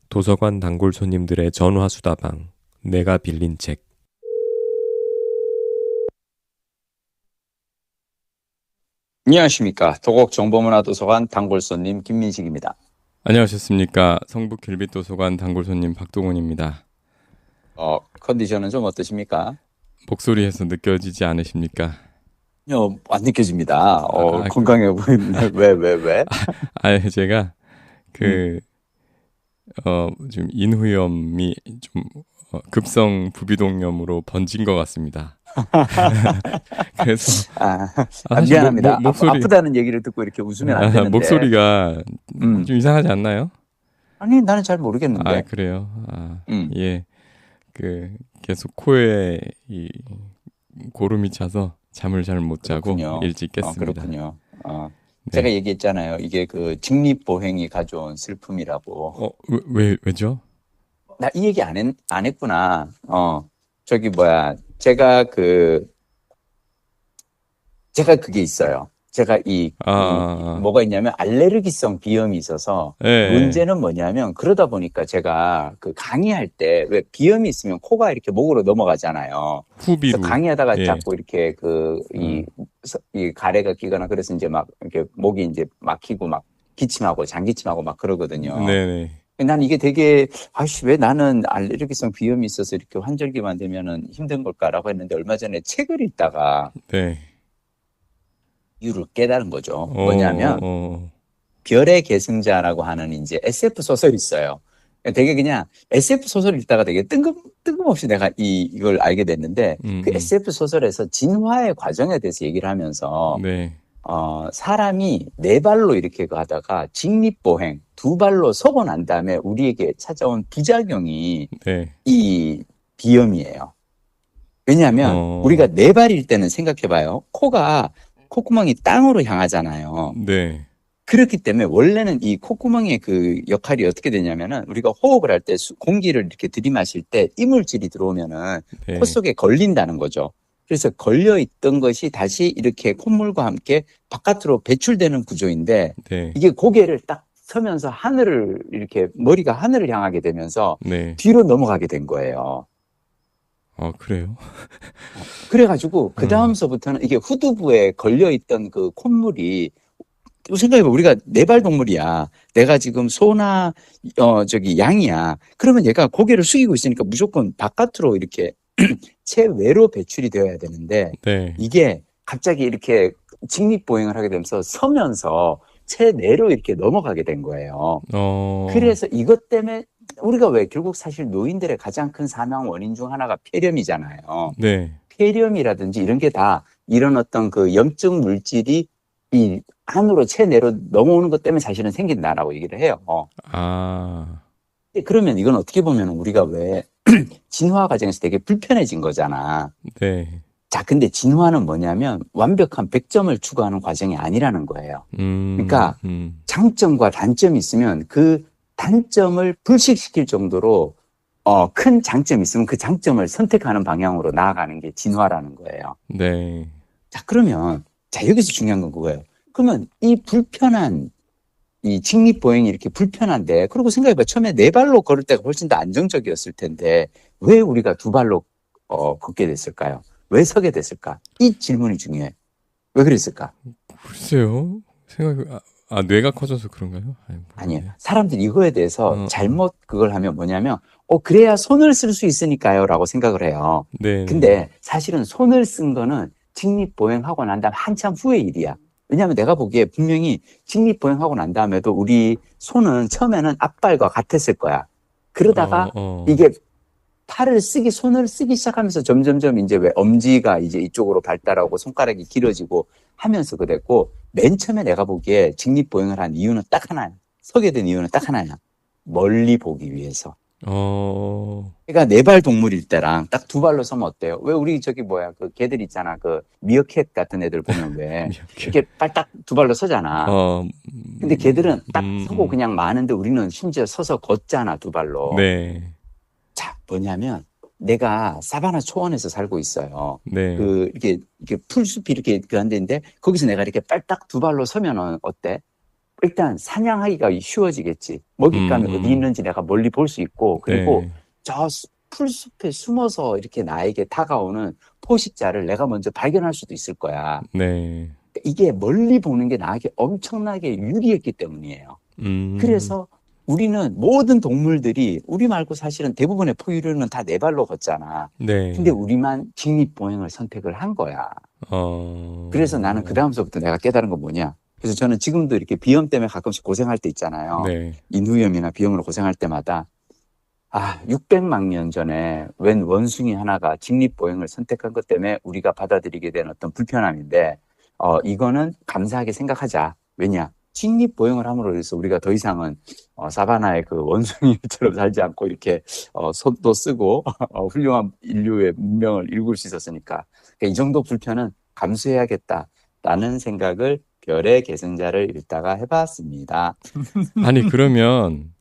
도서관 단골 손님들의 전화수다방. 내가 빌린 책. 안녕하십니까. 도곡정보문화도서관 단골손님 김민식입니다. 안녕하셨습니까. 성북 길빛도서관 단골 손님 박동훈입니다. 컨디션은 좀 어떠십니까? 목소리에서 느껴지지 않으십니까? 안 느껴집니다. 아, 건강해 보이는데, 왜? 제가 음. 지금 인후염이 좀 급성 부비동염으로 번진 것 같습니다. 그래서 아, 사실 미안합니다. 목소리 아프다는 얘기를 듣고 이렇게 웃으면 안 되는데. 목소리가 음. 좀 이상하지 않나요? 아니, 나는 잘 아, 모르겠는데. 그래요. 음. 예. 계속 코에 이 고름이 차서 잠을 잘 못 자고 그렇군요. 일찍 깼습니다. 그렇군요. 제가 네. 얘기했잖아요. 이게 그 직립보행이 가져온 슬픔이라고. 왜죠? 나 이 얘기 안 했구나. 저기 뭐야. 제가 그게 있어요. 제가 아, 뭐가 있냐면 알레르기성 비염이 있어서 예, 문제는 뭐냐면 그러다 보니까 제가 그 강의할 때 왜 비염이 있으면 코가 이렇게 목으로 넘어가잖아요. 그래서 후비루. 강의하다가 예, 자꾸 이렇게 어, 이 가래가 끼거나 그래서 이제 막 이렇게 목이 이제 막히고 막 기침하고 장기침하고 막 그러거든요. 네네. 난 이게 되게, 아이씨, 왜 나는 알레르기성 비염이 있어서 이렇게 환절기만 되면은 힘든 걸까라고 했는데 얼마 전에 책을 읽다가 네. 이유를 깨달은 거죠. 어, 뭐냐면, 어, 별의 계승자라고 하는 이제 SF 소설이 있어요. 되게 그냥 SF 소설 읽다가 되게 뜬금없이 내가 이걸 알게 됐는데, 그 음, SF 소설에서 진화의 과정에 대해서 얘기를 하면서, 네. 사람이 네 발로 이렇게 가다가 직립보행, 두 발로 서고 난 다음에 우리에게 찾아온 부작용이 네. 이 비염이에요. 왜냐하면 우리가 어, 네 발일 때는 생각해봐요. 콧구멍이 땅으로 향하잖아요. 네. 그렇기 때문에 원래는 이 콧구멍의 그 역할이 어떻게 되냐면은 우리가 호흡을 할 때 공기를 이렇게 들이마실 때 이물질이 들어오면은 코 네. 속에 걸린다는 거죠. 그래서 걸려 있던 것이 다시 이렇게 콧물과 함께 바깥으로 배출되는 구조인데 네. 이게 고개를 딱 서면서 머리가 하늘을 향하게 되면서 네. 뒤로 넘어가게 된 거예요. 그래요? 그래가지고 그 어, 다음서부터는 이게 후두부에 걸려 있던 그 콧물이 생각해봐. 우리가 네발 동물이야. 내가 지금 소나, 양이야. 그러면 얘가 고개를 숙이고 있으니까 무조건 바깥으로 이렇게 체외로 배출이 되어야 되는데, 네. 이게 갑자기 이렇게 직립보행을 하게 되면서 서면서 체내로 이렇게 넘어가게 된 거예요. 어, 그래서 이것 때문에 우리가 왜 결국 사실 노인들의 가장 큰 사망 원인 중 하나가 폐렴이잖아요. 네. 폐렴이라든지 이런 게 다 이런 어떤 그 염증 물질이 이 안으로 체내로 넘어오는 것 때문에 사실은 생긴다라고 얘기를 해요. 아, 그러면 이건 어떻게 보면 우리가 왜 진화 과정에서 되게 불편해진 거잖아. 네. 자, 근데 진화는 뭐냐면 완벽한 100점을 추구하는 과정이 아니라는 거예요. 음, 그러니까 음, 장점과 단점이 있으면 그 단점을 불식시킬 정도로 큰 장점이 있으면 그 장점을 선택하는 방향으로 나아가는 게 진화라는 거예요. 네. 자, 그러면, 자, 여기서 중요한 건 그거예요. 그러면 이 직립보행이 이렇게 불편한데, 그리고 생각해봐. 처음에 네 발로 걸을 때가 훨씬 더 안정적이었을 텐데, 왜 우리가 두 발로, 걷게 됐을까요? 왜 서게 됐을까? 이 질문이 중요해. 왜 그랬을까? 글쎄요. 뇌가 커져서 그런가요? 아니, 아니에요. 모르겠네. 사람들이 이거에 대해서 어, 어. 잘못 그걸 하면 뭐냐면, 그래야 손을 쓸 수 있으니까요. 라고 생각을 해요. 네네. 근데 사실은 손을 쓴 거는 직립보행하고 난 다음 한참 후의 일이야. 왜냐하면 내가 보기에 분명히 직립보행하고 난 다음에도 우리 손은 처음에는 앞발과 같았을 거야. 어, 그러다가 어. 이게 손을 쓰기 시작하면서 점점점 이제 왜 엄지가 이제 이쪽으로 발달하고 손가락이 길어지고 하면서 그랬고 맨 처음에 내가 보기에 직립보행을 한 이유는 딱 하나야. 서게 된 이유는 딱 하나야. 멀리 보기 위해서. 어, 그러니까 네 발 동물일 때랑 딱 두 발로 서면 어때요? 왜 우리 그 개들 있잖아. 그 미어캣 같은 애들 보면 왜 미역해. 이렇게 빨딱 두 발로 서잖아. 어, 근데 걔들은 딱 음, 서고 음. 그냥 마는데 우리는 심지어 서서 걷잖아, 두 발로. 네, 자, 뭐냐면 내가 사바나 초원에서 살고 있어요. 네. 이렇게 풀숲이 이렇게 그 한 데인데 거기서 내가 이렇게 빨딱 두 발로 서면은 어때? 일단 사냥하기가 쉬워지겠지. 먹잇감이 어디 음. 있는지 내가 멀리 볼 수 있고, 그리고 네. 저 풀숲에 숨어서 이렇게 나에게 다가오는 포식자를 내가 먼저 발견할 수도 있을 거야. 네. 이게 멀리 보는 게 나에게 엄청나게 유리했기 때문이에요. 음. 그래서 우리는 모든 동물들이 우리 말고 사실은 대부분의 포유류는 다 네 발로 걷잖아. 근데 네. 우리만 직립보행을 선택을 한 거야. 그래서 나는 그 어. 다음서부터 내가 깨달은 건 뭐냐. 그래서 저는 지금도 이렇게 비염 때문에 가끔씩 고생할 때 있잖아요. 네. 인후염이나 비염으로 고생할 때마다 600만 년 전에 웬 원숭이 하나가 직립보행을 선택한 것 때문에 우리가 받아들이게 된 어떤 불편함인데, 이거는 감사하게 생각하자. 왜냐? 직립보행을 함으로 해서 우리가 더 이상은 사바나의 그 원숭이처럼 살지 않고 이렇게 손도 쓰고 훌륭한 인류의 문명을 일굴 수 있었으니까, 그러니까 이 정도 불편은 감수해야겠다라는 생각을 별의 계승자를 읽다가 해봤습니다. 아니, 그러면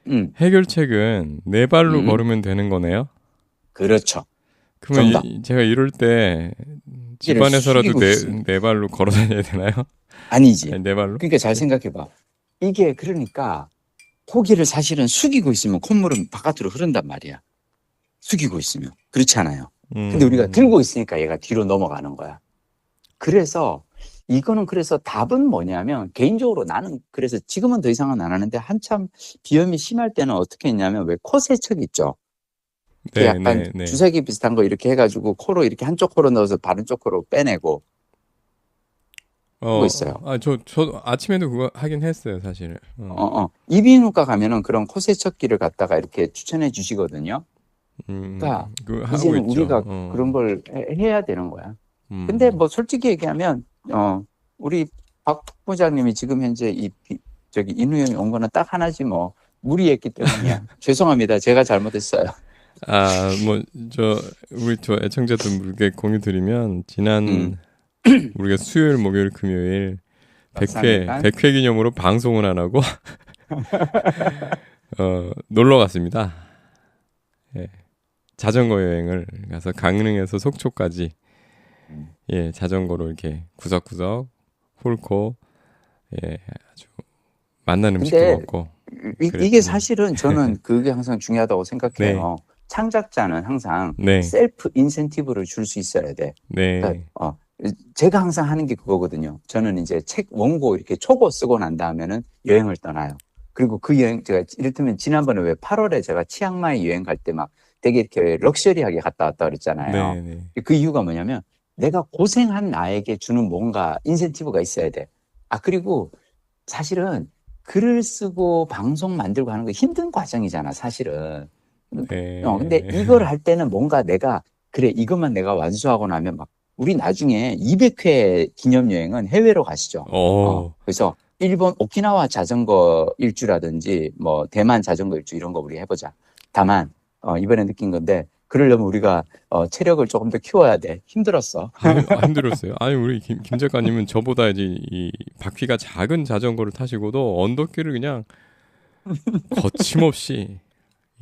음, 해결책은 네 발로 음, 걸으면 되는 거네요? 그렇죠. 그러면 정답. 제가 이럴 때 고개를 집안에서라도 숙이고 있으면 네 발로 걸어 다녀야 되나요? 아니지. 아니, 네 발로? 그러니까 잘 생각해봐. 이게 그러니까 고개를 사실은 숙이고 있으면 콧물은 바깥으로 흐른단 말이야. 숙이고 있으면. 그렇지 않아요. 근데 우리가 음. 들고 있으니까 얘가 뒤로 넘어가는 거야. 그래서 이거는 그래서 답은 뭐냐면 개인적으로 나는 그래서 지금은 더 이상은 안 하는데 한참 비염이 심할 때는 어떻게 했냐면 왜 코세척 있죠. 이렇게 네, 약간 네, 네. 주사기 비슷한 거 이렇게 해가지고 코로 이렇게 한쪽 코로 넣어서 다른 쪽 코로 빼내고 그거 있어요. 저도 아침에도 그거 하긴 했어요, 사실. 이비인후과 가면은 그런 코세척기를 갖다가 이렇게 추천해 주시거든요. 그러니까 그거 하고 이제는 있죠. 우리가 그런 걸 해야 되는 거야. 근데 음. 뭐 솔직히 얘기하면 우리 박 부장님이 지금 현재 저기 인후염이 온 거는 딱 하나지 뭐 무리했기 때문이야. 죄송합니다. 제가 잘못했어요. 뭐, 우리 애청자분들께 공유 드리면, 음, 우리가 수요일, 목요일, 금요일, 3일간 100회 기념으로 방송은 안 하고, 놀러 갔습니다. 예. 자전거 여행을 가서 강릉에서 속초까지, 예, 자전거로 이렇게 구석구석, 훑고, 예, 아주 맛난 음식도 근데 먹고, 이게 그랬더니, 사실은 저는 그게 항상 중요하다고 네, 생각해요. 창작자는 항상 네, 셀프 인센티브를 줄 수 있어야 돼. 그러니까 네, 제가 항상 하는 게 그거거든요. 저는 이제 책 원고 이렇게 초고 쓰고 난 다음에는 여행을 떠나요. 그리고 그 여행 제가 이를테면 지난번에 왜 8월에 제가 치앙마이 여행 갈 때 막 되게 이렇게 럭셔리하게 갔다 왔다 그랬잖아요. 네, 네. 그 이유가 뭐냐면 내가 고생한 나에게 주는 뭔가 인센티브가 있어야 돼. 그리고 사실은 글을 쓰고 방송 만들고 하는 거 힘든 과정이잖아, 사실은. 근데 네. 이걸 할 때는 뭔가 내가, 그래, 이것만 내가 완수하고 나면 막, 우리 나중에 200회 기념여행은 해외로 가시죠. 그래서 일본 오키나와 자전거 일주라든지, 뭐, 대만 자전거 일주 이런 거 우리 해보자. 다만, 이번에 느낀 건데, 그러려면 우리가, 체력을 조금 더 키워야 돼. 힘들었어. 힘들었어요. 아니, 우리 김 작가님은 저보다 이제 이 바퀴가 작은 자전거를 타시고도 언덕길을 그냥 거침없이,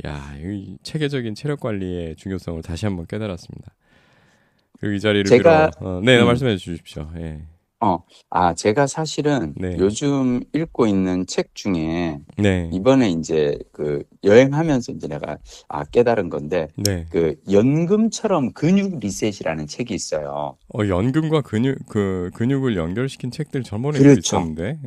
야, 이 체계적인 체력 관리의 중요성을 다시 한번 깨달았습니다. 그리고 이 자리를 제가, 빌어, 네, 음, 말씀해 주십시오. 예. 제가 사실은 네, 요즘 읽고 있는 책 중에 네, 이번에 이제 그 여행하면서 이제 내가 깨달은 건데 네. 그 연금처럼 근육 리셋이라는 책이 있어요. 연금과 근육을 연결시킨 책들 저번에도 그렇죠. 있었는데,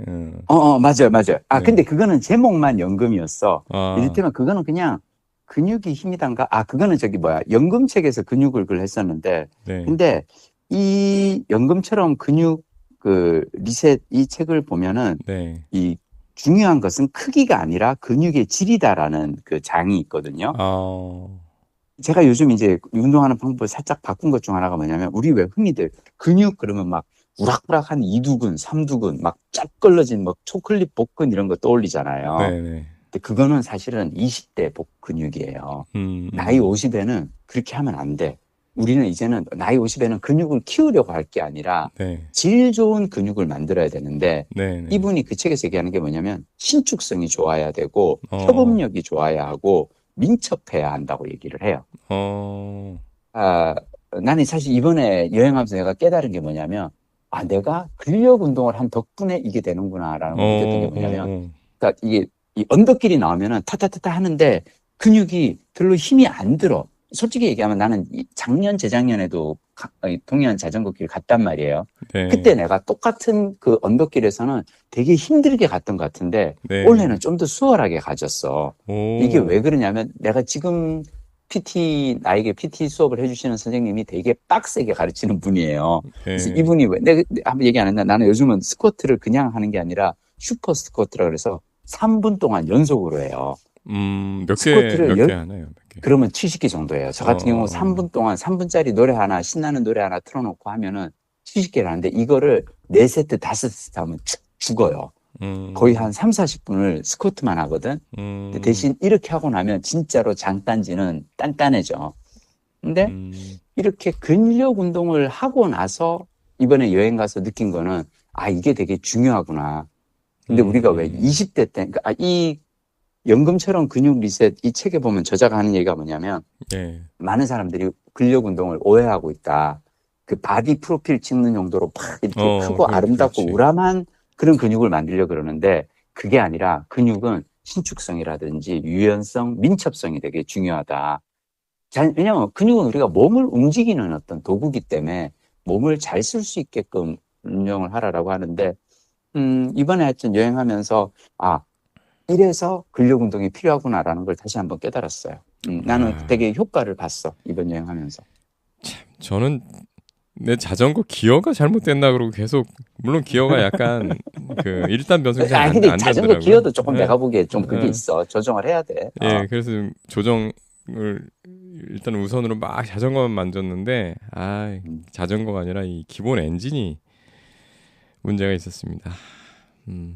맞아요, 맞아요. 네. 근데 그거는 제목만 연금이었어. 아, 이를테면 그거는 그냥 근육이 힘이단가? 그거는 저기 뭐야. 연금책에서 근육을 글 했었는데 네, 근데 이 연금처럼 근육 그 리셋 이 책을 보면은 네. 이 중요한 것은 크기가 아니라 근육의 질이다라는 그 장이 있거든요. 아, 제가 요즘 이제 운동하는 방법을 살짝 바꾼 것 중 하나가 뭐냐면 우리 왜 흔히들 근육 그러면 막 우락부락한 이두근, 삼두근, 막 쫙 걸러진 뭐 초클릿 복근 이런 거 떠올리잖아요. 네, 네. 근데 그거는 사실은 20대 복 근육이에요. 나이 음. 50에는 그렇게 하면 안 돼. 우리는 이제는 나이 50에는 근육을 키우려고 할 게 아니라 네, 질 좋은 근육을 만들어야 되는데 네, 네. 이분이 그 책에서 얘기하는 게 뭐냐면 신축성이 좋아야 되고 어, 협업력이 좋아야 하고 민첩해야 한다고 얘기를 해요. 어, 나는 사실 이번에 여행하면서 내가 깨달은 게 뭐냐면 아, 내가 근력 운동을 한 덕분에 이게 되는구나라는 걸 느꼈던 게 뭐냐면, 그러니까 이게 이 언덕길이 나오면은 타타타타 하는데 근육이 별로 힘이 안 들어. 솔직히 얘기하면 나는 작년, 재작년에도 동해안 자전거 길 갔단 말이에요. 네, 그때 내가 똑같은 그 언덕길에서는 되게 힘들게 갔던 것 같은데 네, 올해는 좀 더 수월하게 가졌어. 이게 오, 왜 그러냐면 내가 지금 나에게 PT 수업을 해주시는 선생님이 되게 빡세게 가르치는 분이에요. 그래서 네, 이분이 내가 한번 얘기 안 했나? 나는 요즘은 스쿼트를 그냥 하는 게 아니라 슈퍼 스쿼트라 그래서 3분 동안 연속으로 해요. 몇 스쿼트를 개 하나요? 몇 개? 그러면 70개 정도예요. 저 같은 경우 어, 3분 동안 3분짜리 노래 하나, 신나는 노래 하나 틀어놓고 하면은 70개를 하는데 이거를 4세트, 5세트 하면 죽어요. 거의 한 음, 3, 40분을 스쿼트만 하거든. 근데 음, 대신 이렇게 하고 나면 진짜로 장단지는 단단해져. 근데 음, 이렇게 근력 운동을 하고 나서 이번에 여행 가서 느낀 거는 아, 이게 되게 중요하구나. 근데 우리가 왜 음, 20대 때, 그러니까 이 연금처럼 근육 리셋 이 책에 보면 저자가 하는 얘기가 뭐냐면 예, 많은 사람들이 근력 운동을 오해하고 있다. 그 바디 프로필 찍는 용도로 팍 이렇게 크고 아름답고 그렇지. 우람한 그런 근육을 만들려 그러는데 그게 아니라 근육은 신축성이라든지 유연성, 민첩성이 되게 중요하다. 왜냐하면 근육은 우리가 몸을 움직이는 어떤 도구기 때문에 몸을 잘 쓸 수 있게끔 운영을 하라라고 하는데 이번에 하여튼 여행하면서 아, 이래서 근력 운동이 필요하구나라는 걸 다시 한번 깨달았어요. 나는 아, 되게 효과를 봤어. 이번 여행하면서. 저는 내 자전거 기어가 잘못됐나 그러고 계속 물론 기어가 약간 그 1단 변속이 잘 아, 안 근데 안 자전거 되더라고요. 기어도 조금 예, 내가 보기에 좀 그게 예, 있어. 조정을 해야 돼. 예, 그래서 조정을 일단 우선으로 막 자전거만 만졌는데 아, 음, 자전거가 아니라 이 기본 엔진이 문제가 있었습니다.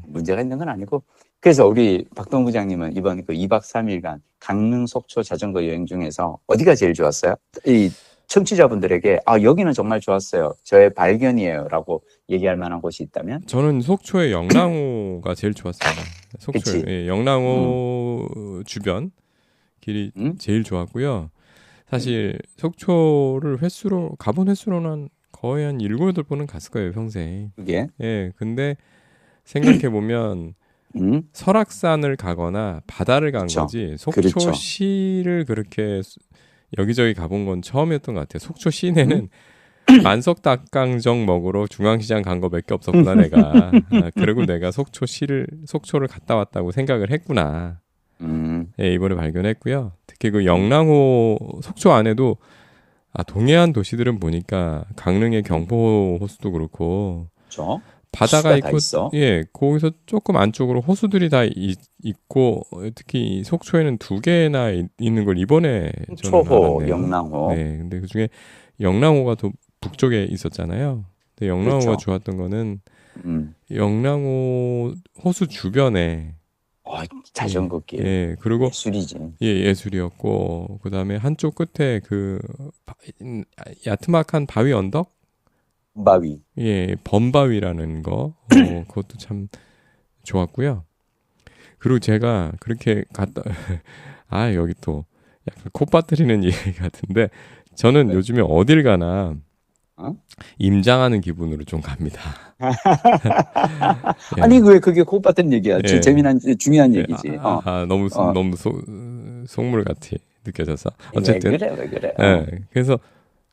문제가 있는 건 아니고. 그래서 우리 박동 부장님은 이번 그 2박 3일간 강릉 속초 자전거 여행 중에서 어디가 제일 좋았어요? 이 청취자분들에게 아, 여기는 정말 좋았어요. 저의 발견이에요. 라고 얘기할 만한 곳이 있다면? 저는 속초의 영랑호가 제일 좋았습니다. 속초, 그치? 예, 음, 영랑호 주변 길이 음, 제일 좋았고요. 음, 사실 속초를 횟수로 가본 횟수로는 거의 한 7, 8번은 갔을 거예요, 평생. 그게? 예, 근데 생각해 보면 음, 설악산을 가거나 바다를 간 그쵸. 거지 그렇죠. 속초시를 그렇게 여기저기 가본 건 처음이었던 것 같아요. 속초 음? 시내는 만석 닭강정 먹으러 중앙시장 간 거밖에 없었구나 내가. 아, 그리고 내가 속초를 갔다 왔다고 생각을 했구나. 음, 예, 이번에 발견했고요. 특히 그 영랑호 속초 안에도 동해안 도시들은 보니까 강릉의 경포 호수도 그렇고 그쵸. 바다가 수가 다 있고 있어. 예, 거기서 조금 안쪽으로 호수들이 다 있고 특히 속초에는 두 개나 있는 걸 이번에 저는 초호, 알았네요. 영랑호. 네, 근데 그중에 영랑호가 더 북쪽에 있었잖아요. 근데 영랑호가 그렇죠. 좋았던 거는 음. 영랑호 호수 주변에 어, 예, 자전거 길. 예, 그리고 예술이지. 예, 예술이었고 그다음에 한쪽 끝에 그 야트막한 바위 언덕 바위. 예, 범바위라는 거 그것도 참 좋았고요. 그리고 제가 그렇게 갔다 여기 또 약간 코 빠뜨리는 얘기 같은데 저는 왜? 요즘에 어딜 가나 어? 임장하는 기분으로 좀 갑니다. 아니, 예, 왜 그게 코바튼 얘기야? 예, 재미난, 중요한 예, 얘기지. 너무 어. 속물 같이 느껴져서 왜 어쨌든 그래, 왜 그래? 예, 그래서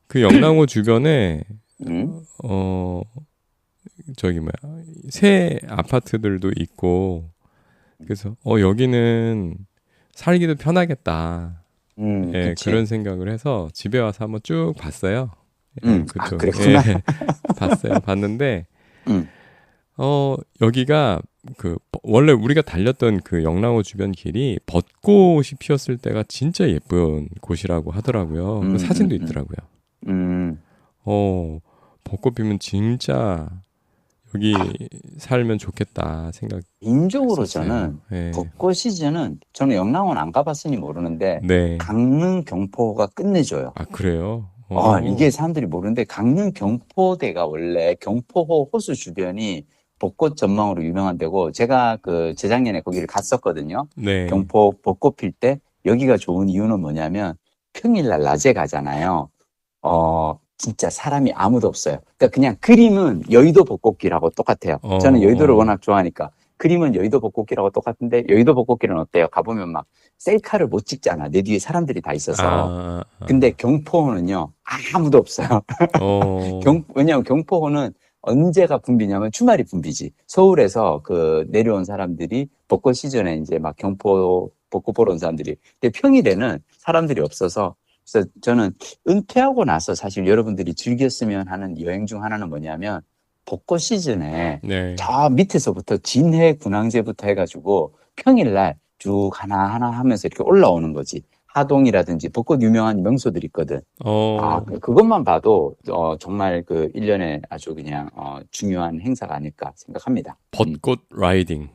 그 영랑호 주변에 음? 어 저기 뭐야 새 아파트들도 있고 그래서 여기는 살기도 편하겠다. 예, 그치. 그런 생각을 해서 집에 와서 한번 쭉 봤어요. 예, 아, 그쪽. 예, 그랬구나. 봤어요. 봤는데, 음, 여기가 원래 우리가 달렸던 그 영랑호 주변 길이 벚꽃이 피었을 때가 진짜 예쁜 곳이라고 하더라고요. 그 음, 사진도 음, 음, 있더라고요. 음. 벚꽃 피면 진짜 여기 살면 좋겠다 개인적으로 생각했었어요. 저는 예. 벚꽃 시즌은 저는 영랑원 안 가봤으니 모르는데 네. 강릉 경포가 끝내줘요. 아, 그래요? 이게 사람들이 모르는데 강릉 경포대가 원래 경포호 호수 주변이 벚꽃 전망으로 유명한 데고 제가 그 재작년에 거기를 갔었거든요. 네. 경포 벚꽃 필 때 여기가 좋은 이유는 뭐냐면 평일날 낮에 가잖아요. 어, 진짜 사람이 아무도 없어요. 그러니까 그냥 그림은 여의도 벚꽃길하고 똑같아요. 저는 여의도를 워낙 좋아하니까. 그림은 여의도 벚꽃길하고 똑같은데 여의도 벚꽃길은 어때요? 가보면 막 셀카를 못 찍잖아. 내 뒤에 사람들이 다 있어서. 근데 경포호는요. 아무도 없어요. 왜냐하면 경포호는 언제가 붐비냐면 주말이 붐비지. 서울에서 그 내려온 사람들이 벚꽃 시즌에 이제 막 경포 벚꽃 보러 온 사람들이. 근데 평일에는 사람들이 없어서 그래서 저는 은퇴하고 나서 사실 여러분들이 즐겼으면 하는 여행 중 하나는 뭐냐면 벚꽃 시즌에 네. 저 밑에서부터 진해 군항제부터 해가지고 평일날 쭉 하나하나 하면서 이렇게 올라오는 거지. 하동이라든지 벚꽃 유명한 명소들이 있거든. 그것만 봐도 정말 그 1년에 아주 그냥 중요한 행사가 아닐까 생각합니다. 벚꽃 라이딩.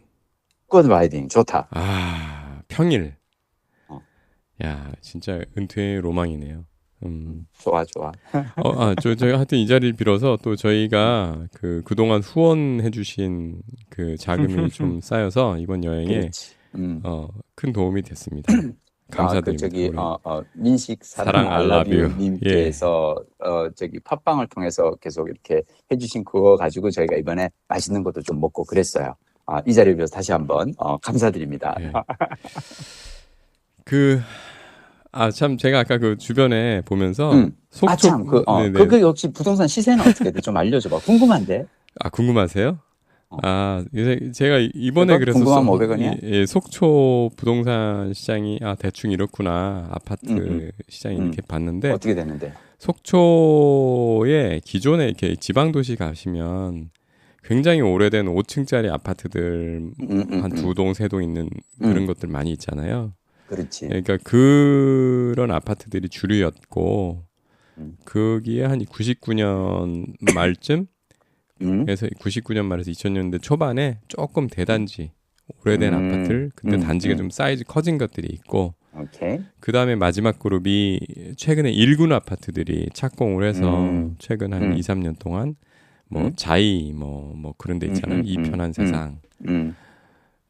벚꽃 라이딩 좋다. 평일. 야, 진짜 은퇴의 로망이네요. 좋아. 저희 하여튼 이 자리를 빌어서 또 저희가 그동안 후원해주신 그 자금이 좀 쌓여서 이번 여행에 큰 도움이 됐습니다. 감사드립니다. 민식 사랑 알라뷰 님께서 저기 팟빵을 통해서 계속 이렇게 해주신 그거 가지고 저희가 이번에 맛있는 것도 좀 먹고 그랬어요. 이 자리를 빌어서 다시 한번 감사드립니다. 예. 참, 제가 아까 그 주변에 보면서, 속초. 그게 역시 부동산 시세는 어떻게 돼? 좀 알려줘봐. 궁금한데? 궁금하세요? 제가 이번에 그래서. 궁금하면 500원이야? 예, 속초 부동산 시장이, 대충 이렇구나. 아파트 시장이 이렇게 봤는데. 어떻게 됐는데? 속초에 기존에 이렇게 지방도시 가시면 굉장히 오래된 5층짜리 아파트들 한 2동, 3동 있는 그런 것들 많이 있잖아요. 그렇지. 그러니까 그런 아파트들이 주류였고 거기에 한 99년 말쯤 그래서 99년 말에서 2000년대 초반에 조금 대단지 오래된 아파트를 근데 단지가 좀 사이즈 커진 것들이 있고 그 다음에 마지막 그룹이 최근에 1군 아파트들이 착공을 해서 최근 한 2, 3년 동안 뭐 자이 뭐 그런 데 있잖아요. 이 편한 세상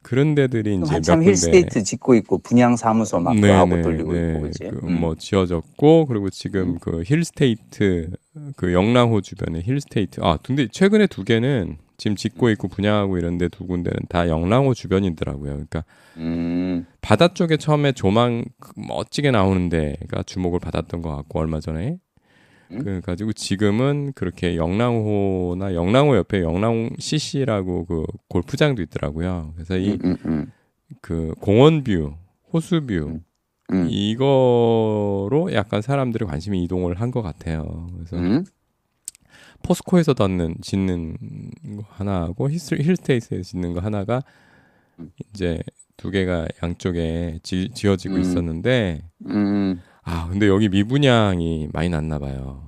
그런 데들이 이제 몇 군데 힐스테이트 짓고 있고 분양 사무소 막 하고 돌리고 있고 그지. 뭐 지어졌고 그리고 지금 그 힐스테이트 그 영랑호 주변에 힐스테이트 근데 최근에 2개는 지금 짓고 있고 분양하고 이런데 2군데는 다 영랑호 주변이더라고요. 그러니까 바다 쪽에 처음에 조망 멋지게 나오는 데가 주목을 받았던 것 같고 얼마 전에 그래가지고 지금은 그렇게 영랑호나 영랑호 옆에 영랑 CC라고 그 골프장도 있더라고요. 그래서 그 공원 뷰, 호수 뷰 이거로 약간 사람들이 관심이 이동을 한 것 같아요. 그래서 포스코에서 짓는 거 하나하고 힐스테이트에서 짓는 거 하나가 이제 2개가 양쪽에 지어지고 있었는데 근데 여기 미분양이 많이 났나 봐요.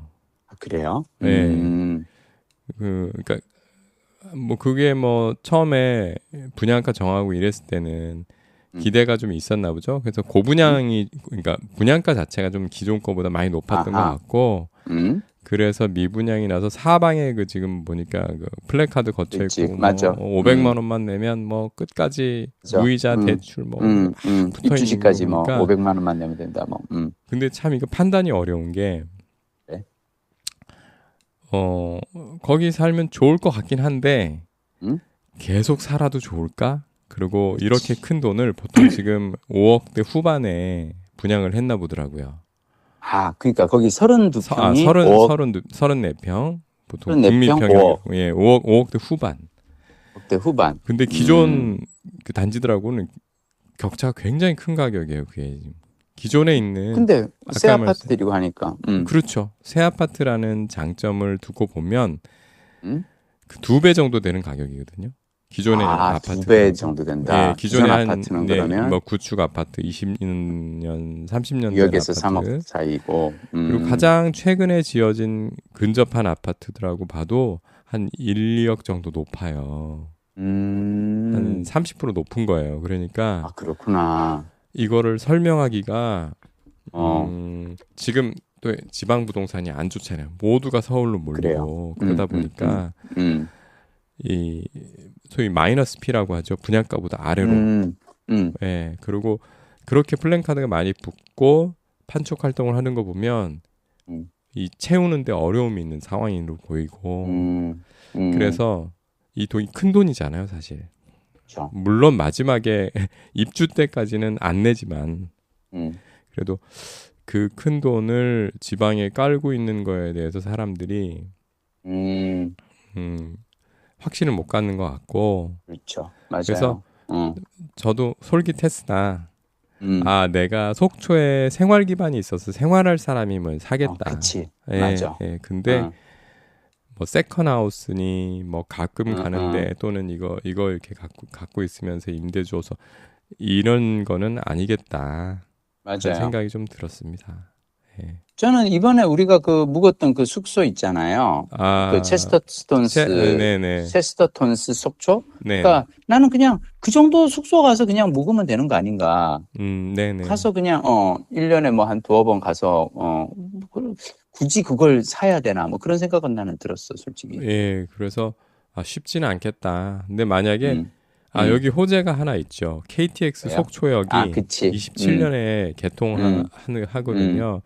그래요? 네. 그러니까 뭐 그게 뭐 처음에 분양가 정하고 이랬을 때는 기대가 좀 있었나 보죠. 그래서 고분양이 그러니까 분양가 자체가 좀 기존 거보다 많이 높았던 것 같고 그래서 미분양이 나서 사방에 그 지금 보니까 그 플래카드 거쳐 있고 뭐 500만 원만 내면 뭐 끝까지 무이자 대출 뭐 입주시까지 뭐 500만 원만 내면 된다 뭐. 근데 참 이거 판단이 어려운 게 거기 살면 좋을 것 같긴 한데 계속 살아도 좋을까? 그리고 이렇게 큰 돈을 보통 지금 5억대 후반에 분양을 했나 보더라고요. 그러니까 거기 32평이 34평 보통 34평 국민평이 5억. 예, 5억대 후반. 5억대 후반. 근데 기존 그 단지들하고는 격차가 굉장히 큰 가격이에요. 그게 기존에 있는 근데 새 아파트들이고 하니까. 그렇죠. 새 아파트라는 장점을 두고 보면 그 2배 정도 되는 가격이거든요. 기존의 아파트 2배 정도 된다. 예, 기존의 아파트는 그러면 뭐 구축 아파트 20년, 30년 2억에서 된 아파트 3억 사이고. 그리고 가장 최근에 지어진 근접한 아파트들하고 봐도 한 1, 2억 정도 높아요. 한 30% 높은 거예요. 그러니까 그렇구나. 이거를 설명하기가 지금 또 지방 부동산이 안 좋잖아요. 모두가 서울로 몰리고 그러다 보니까 이 소위 마이너스 P라고 하죠. 분양가보다 아래로. 예. 그리고 그렇게 플랜카드가 많이 붙고 판촉 활동을 하는 거 보면 이 채우는데 어려움이 있는 상황으로 보이고 그래서 이 돈이 큰 돈이잖아요, 사실. 그렇죠. 물론 마지막에 입주 때까지는 안 내지만 그래도 그 큰 돈을 지방에 깔고 있는 거에 대해서 사람들이 확신을 못 갖는 것 같고 그렇죠. 맞아요. 그래서 저도 솔깃했으나 내가 속초에 생활 기반이 있어서 생활할 사람이면 사겠다. 그치. 예, 맞아. 예, 근데 뭐 세컨하우스니 뭐 가끔 가는데 또는 이거 이렇게 갖고 있으면서 임대 줘서 이런 거는 아니겠다. 그런 맞아요. 생각이 좀 들었습니다. 예. 저는 이번에 우리가 그 묵었던 그 숙소 있잖아요. 그 네네. 체스터톤스 속초? 네. 그러니까 나는 그냥 그 정도 숙소 가서 그냥 묵으면 되는 거 아닌가. 네네. 가서 그냥 1년에 뭐 한 두어 번 가서 굳이 그걸 사야 되나 뭐 그런 생각은 나는 들었어, 솔직히. 예, 그래서 쉽지는 않겠다. 근데 만약에 여기 호재가 하나 있죠. KTX 왜요? 속초역이 그치. 27년에 개통하거든요.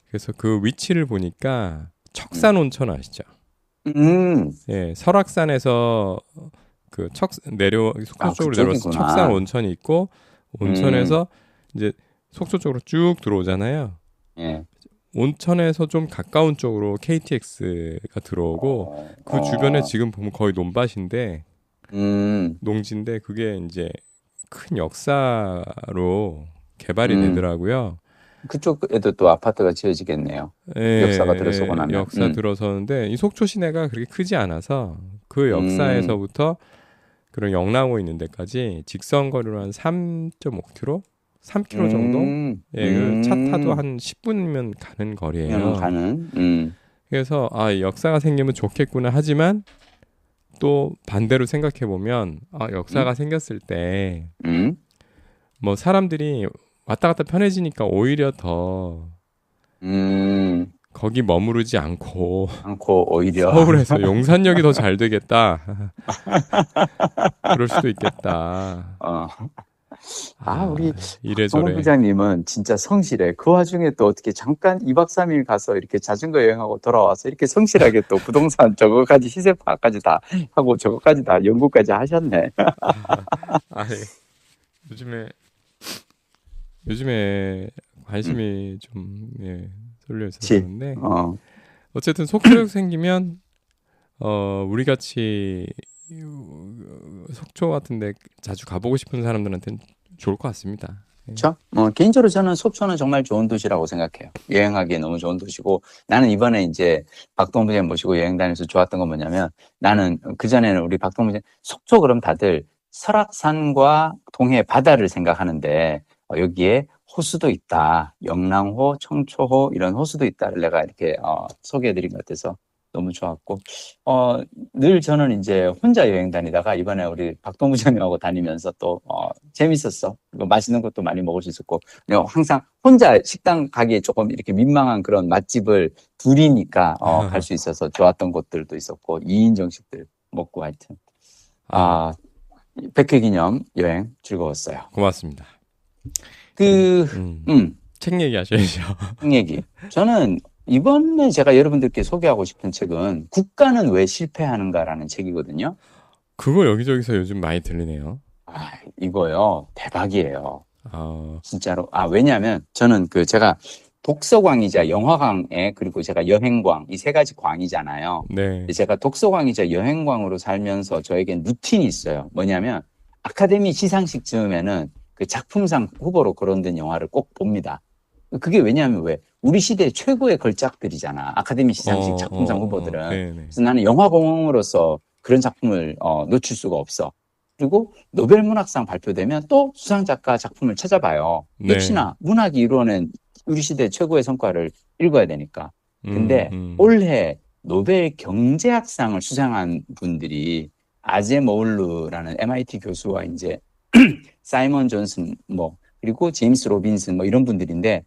그래서 그 위치를 보니까 척산 온천 아시죠? 예, 설악산에서 그 속초 쪽으로 내려와서 그쪽이구나. 척산 온천이 있고 온천에서 이제 속초 쪽으로 쭉 들어오잖아요. 예. 온천에서 좀 가까운 쪽으로 KTX가 들어오고 그 주변에 지금 보면 거의 논밭인데 농지인데 그게 이제 큰 역사로 개발이 되더라고요. 그쪽에도 또 아파트가 지어지겠네요. 예, 역사가 들어서고 나면. 역사 들어서는데 이 속초 시내가 그렇게 크지 않아서 그 역사에서부터 그런 영랑호 있는 데까지 직선 거리로 한 3.5km, 3km 정도. 예, 그 차 타도 한 10분이면 가는 거리예요. 그래서 역사가 생기면 좋겠구나 하지만 또 반대로 생각해 보면 역사가 생겼을 때 뭐 사람들이 왔다 갔다 편해지니까 오히려 더 거기 머무르지 않고 오히려 서울에서 용산역이 더 잘 되겠다. 그럴 수도 있겠다. 우리 이래저래. 박동훈 부장님은 진짜 성실해. 그 와중에 또 어떻게 잠깐 2박 3일 가서 이렇게 자전거 여행하고 돌아와서 이렇게 성실하게 또 부동산 저거까지 시세 파악까지 다 하고 저거까지 다 연구까지 하셨네. 요즘에 관심이 좀 쏠려 있어서 그런데 어쨌든 속초역 생기면 우리 같이 속초 같은데 자주 가보고 싶은 사람들한테는 좋을 것 같습니다. 그렇죠? 개인적으로 저는 속초는 정말 좋은 도시라고 생각해요. 여행하기에 너무 좋은 도시고 나는 이번에 이제 박동훈 부장님 모시고 여행 다니면서 좋았던 건 뭐냐면 나는 그전에는 우리 박동훈 부장님 속초 그럼 다들 설악산과 동해 바다를 생각하는데 여기에 호수도 있다. 영랑호, 청초호 이런 호수도 있다를 내가 이렇게 소개해드린 것 같아서 너무 좋았고 늘 저는 이제 혼자 여행 다니다가 이번에 우리 박동훈 부장님하고 다니면서 또 재밌었어. 그리고 맛있는 것도 많이 먹을 수 있었고 항상 혼자 식당 가기에 조금 이렇게 민망한 그런 맛집을 둘이니까 갈 수 있어서 좋았던 곳들도 있었고 2인 정식들 먹고 하여튼 100회 기념 여행 즐거웠어요. 고맙습니다. 책 얘기 하셔야죠. 책 얘기. 저는 이번에 제가 여러분들께 소개하고 싶은 책은 국가는 왜 실패하는가라는 책이거든요. 그거 여기저기서 요즘 많이 들리네요. 이거요. 대박이에요. 진짜로. 왜냐하면 저는 제가 독서광이자 영화광에 그리고 제가 여행광 이 세 가지 광이잖아요. 네. 제가 독서광이자 여행광으로 살면서 저에겐 루틴이 있어요. 뭐냐면 아카데미 시상식 즈음에는 그 작품상 후보로 거론된 영화를 꼭 봅니다. 그게 왜냐하면 우리 시대 최고의 걸작들이잖아. 아카데미 시상식 작품상 후보들은. 네네. 그래서 나는 영화공으로서 그런 작품을 놓칠 수가 없어. 그리고 노벨문학상 발표되면 또 수상작가 작품을 찾아봐요. 네. 역시나 문학이 이루어낸 우리 시대 최고의 성과를 읽어야 되니까. 근데 올해 노벨 경제학상을 수상한 분들이 아제모울루라는 MIT 교수와 이제 사이먼 존슨 그리고 제임스 로빈슨 이런 분들인데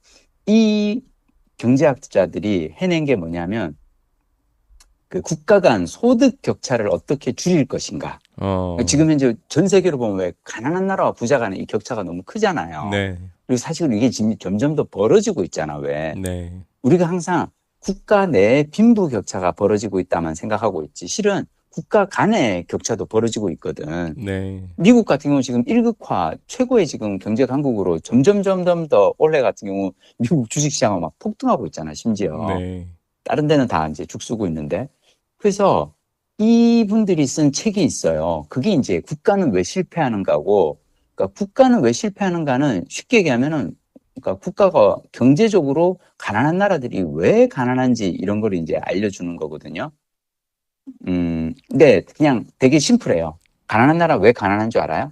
이 경제학자들이 해낸 게 뭐냐면 그 국가 간 소득 격차를 어떻게 줄일 것인가. 지금 현재 전 세계로 보면 왜 가난한 나라와 부자 간의 이 격차가 너무 크잖아요. 네. 그리고 사실은 이게 지금 점점 더 벌어지고 있잖아. 왜? 네. 우리가 항상 국가 내 빈부 격차가 벌어지고 있다만 생각하고 있지. 실은 국가 간의 격차도 벌어지고 있거든. 네. 미국 같은 경우 지금 일극화 최고의 지금 경제 강국으로 점점 더 올해 같은 경우 미국 주식시장은 막 폭등하고 있잖아, 심지어. 네. 다른 데는 다 이제 죽쓰고 있는데. 그래서 이분들이 쓴 책이 있어요. 그게 이제 국가는 왜 실패하는가고, 그러니까 국가는 왜 실패하는가는 쉽게 얘기하면은, 그러니까 국가가 경제적으로 가난한 나라들이 왜 가난한지 이런 걸 이제 알려주는 거거든요. 근데 그냥 되게 심플해요. 가난한 나라 왜 가난한 줄 알아요?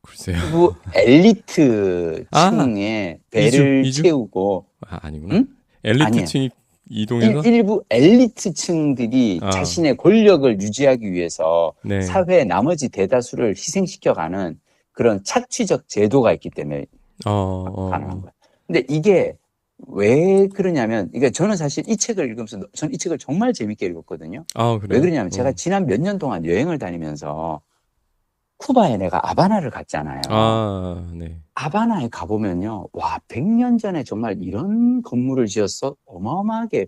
글쎄요. 일부 엘리트 아, 층의 배를 이주? 채우고, 아니구나. 응? 아니에요. 엘리트층이 이동해서? 일부 엘리트층들이 아, 자신의 권력을 유지하기 위해서 네. 사회의 나머지 대다수를 희생시켜가는 그런 착취적 제도가 있기 때문에 가능한 거예요. 근데 이게 왜 그러냐면, 이게 저는 사실 이 책을 읽으면서, 저는 이 책을 정말 재밌게 읽었거든요. 아, 왜 그래요? 그러냐면 제가 지난 몇 년 동안 여행을 다니면서 쿠바에 내가 아바나를 갔잖아요. 아, 네. 하바나에 가보면요. 와, 100년 전에 정말 이런 건물을 지었어? 어마어마하게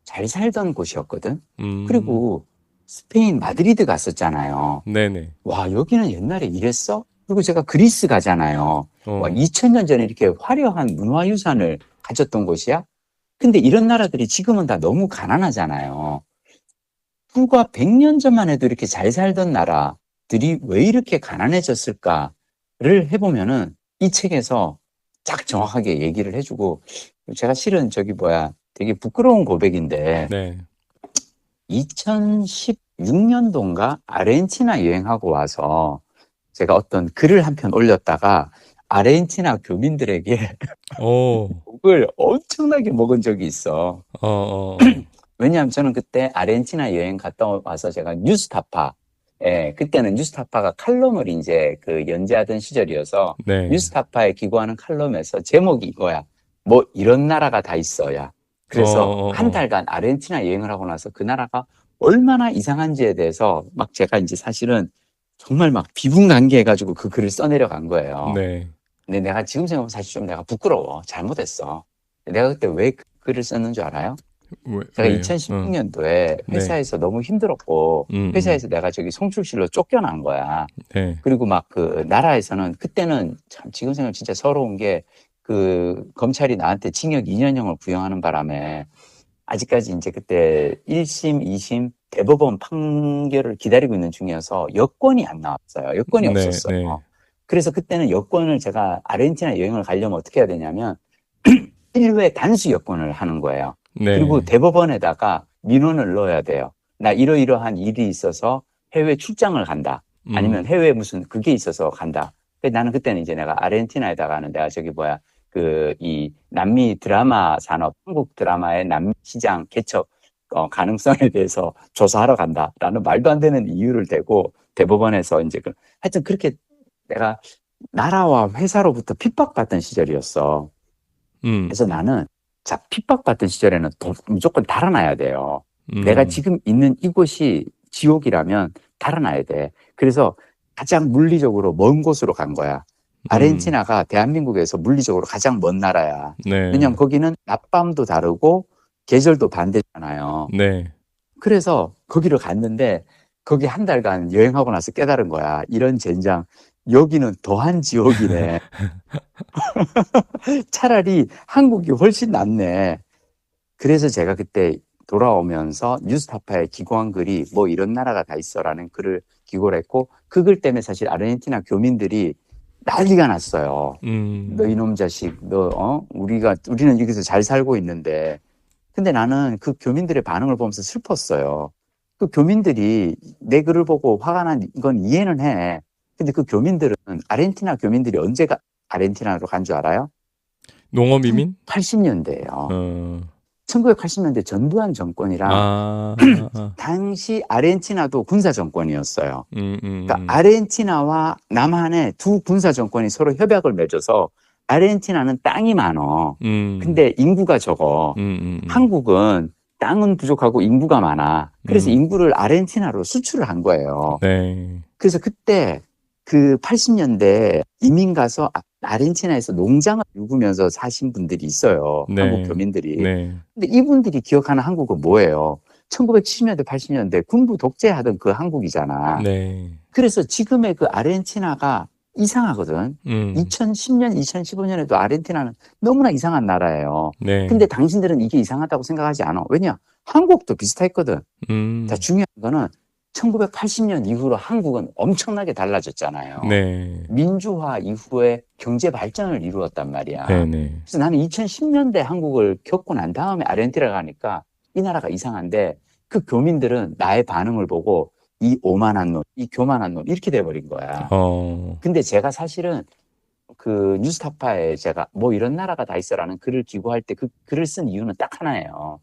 잘 살던 곳이었거든. 그리고 스페인 마드리드 갔었잖아요. 네네. 와, 여기는 옛날에 이랬어? 그리고 제가 그리스 가잖아요. 와, 2000년 전에 이렇게 화려한 문화유산을 가졌던 곳이야? 근데 이런 나라들이 지금은 다 너무 가난하잖아요. 불과 100년 전만 해도 이렇게 잘 살던 나라들이 왜 이렇게 가난해졌을까를 해보면은 이 책에서 딱 정확하게 얘기를 해주고, 제가 실은 되게 부끄러운 고백인데, 네. 2016년도인가 아르헨티나 여행하고 와서 제가 어떤 글을 한 편 올렸다가 아르헨티나 교민들에게 오, 욕을 엄청나게 먹은 적이 있어. 왜냐하면 저는 그때 아르헨티나 여행 갔다 와서 제가 뉴스타파, 그때는 뉴스타파가 칼럼을 이제 연재하던 시절이어서 네. 뉴스타파에 기고하는 칼럼에서 제목이 이거야. 뭐 이런 나라가 다 있어야. 그래서 한 달간 아르헨티나 여행을 하고 나서 그 나라가 얼마나 이상한지에 대해서 막 제가 이제 사실은 정말 막 비분간개해가지고 그 글을 써내려간 거예요. 네. 근데 내가 지금 생각하면 사실 좀 내가 부끄러워. 잘못했어. 내가 그때 왜 그 글을 썼는 줄 알아요? 제가 왜요? 2016년도에 네. 회사에서 너무 힘들었고, 회사에서 내가 저기 송출실로 쫓겨난 거야. 네. 그리고 막 나라에서는, 그때는 참 지금 생각하면 진짜 서러운 게, 검찰이 나한테 징역 2년형을 구형하는 바람에, 아직까지 이제 그때 1심, 2심 대법원 판결을 기다리고 있는 중이어서 여권이 안 나왔어요. 여권이 네, 없었어요. 네. 그래서 그때는 여권을 제가 아르헨티나 여행을 가려면 어떻게 해야 되냐면, 1회 단수 여권을 하는 거예요. 네. 그리고 대법원에다가 민원을 넣어야 돼요. 나 이러이러한 일이 있어서 해외 출장을 간다. 아니면 해외 무슨 그게 있어서 간다. 근데 나는 그때는 이제 내가 아르헨티나에다가는 내가 이 남미 드라마 산업, 한국 드라마의 남미 시장 개척 가능성에 대해서 조사하러 간다라는 말도 안 되는 이유를 대고 대법원에서 이제 하여튼 그렇게 내가 나라와 회사로부터 핍박받던 시절이었어. 그래서 나는 핍박받던 시절에는 무조건 달아나야 돼요. 내가 지금 있는 이곳이 지옥이라면 달아나야 돼. 그래서 가장 물리적으로 먼 곳으로 간 거야. 아르헨티나가 대한민국에서 물리적으로 가장 먼 나라야. 네. 왜냐면 거기는 낮밤도 다르고 계절도 반대잖아요. 네. 그래서 거기를 갔는데 거기 한 달간 여행하고 나서 깨달은 거야. 이런 젠장. 여기는 더한 지옥이네. 차라리 한국이 훨씬 낫네. 그래서 제가 그때 돌아오면서 뉴스타파에 기고한 글이 뭐 이런 나라가 다 있어라는 글을 기고를 했고 그 글 때문에 사실 아르헨티나 교민들이 난리가 났어요. 너 이놈 자식, 우리는 여기서 잘 살고 있는데. 근데 나는 그 교민들의 반응을 보면서 슬펐어요. 그 교민들이 내 글을 보고 화가 난 건 이해는 해. 근데 그 교민들은 아르헨티나 교민들이 언제가 아르헨티나로 간 줄 알아요? 농업 이민? 80년대예요. 1980년대 전두환 정권이랑 당시 아르헨티나도 군사 정권이었어요. 그러니까 아르헨티나와 남한의 두 군사 정권이 서로 협약을 맺어서 아르헨티나는 땅이 많어. 근데 인구가 적어. 한국은 땅은 부족하고 인구가 많아. 그래서 인구를 아르헨티나로 수출을 한 거예요. 네. 그래서 그때 그 80년대 이민 가서 아르헨티나에서 농장을 일구면서 사신 분들이 있어요. 한국 네. 교민들이. 네. 근데 이분들이 기억하는 한국은 뭐예요? 1970년대, 80년대 군부 독재하던 그 한국이잖아. 네. 그래서 지금의 그 아르헨티나가 이상하거든. 음. 2010년, 2015년에도 아르헨티나는 너무나 이상한 나라예요. 네. 근데 당신들은 이게 이상하다고 생각하지 않아. 왜냐? 한국도 비슷했거든. 자, 음. 중요한 거는 1980년 이후로 한국은 엄청나게 달라졌잖아요. 네. 민주화 이후에 경제 발전을 이루었단 말이야. 네네. 그래서 나는 2010년대 한국을 겪고 난 다음에 아르헨티나 가니까 이 나라가 이상한데 그 교민들은 나의 반응을 보고 이 오만한 놈, 이 교만한 놈 이렇게 돼버린 거야. 근데 제가 사실은 그 뉴스타파에 제가 뭐 이런 나라가 다 있어라는 글을 기고할 때 그 글을 쓴 이유는 딱 하나예요.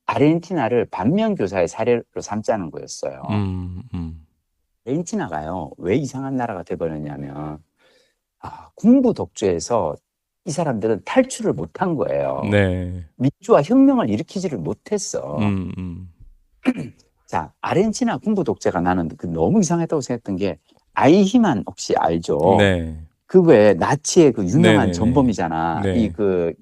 아르헨티나를 반면교사의 사례로 삼자는 거였어요. 아르헨티나가요, 왜 이상한 나라가 돼버렸냐면, 군부 독재에서 이 사람들은 탈출을 못한 거예요. 네. 민주화 혁명을 일으키지를 못했어. 자, 아르헨티나 군부 독재가 나는 그 너무 이상했다고 생각했던 게, 아이히만 혹시 알죠? 네. 그 외에 나치의 그 유명한 네네네. 전범이잖아. 네.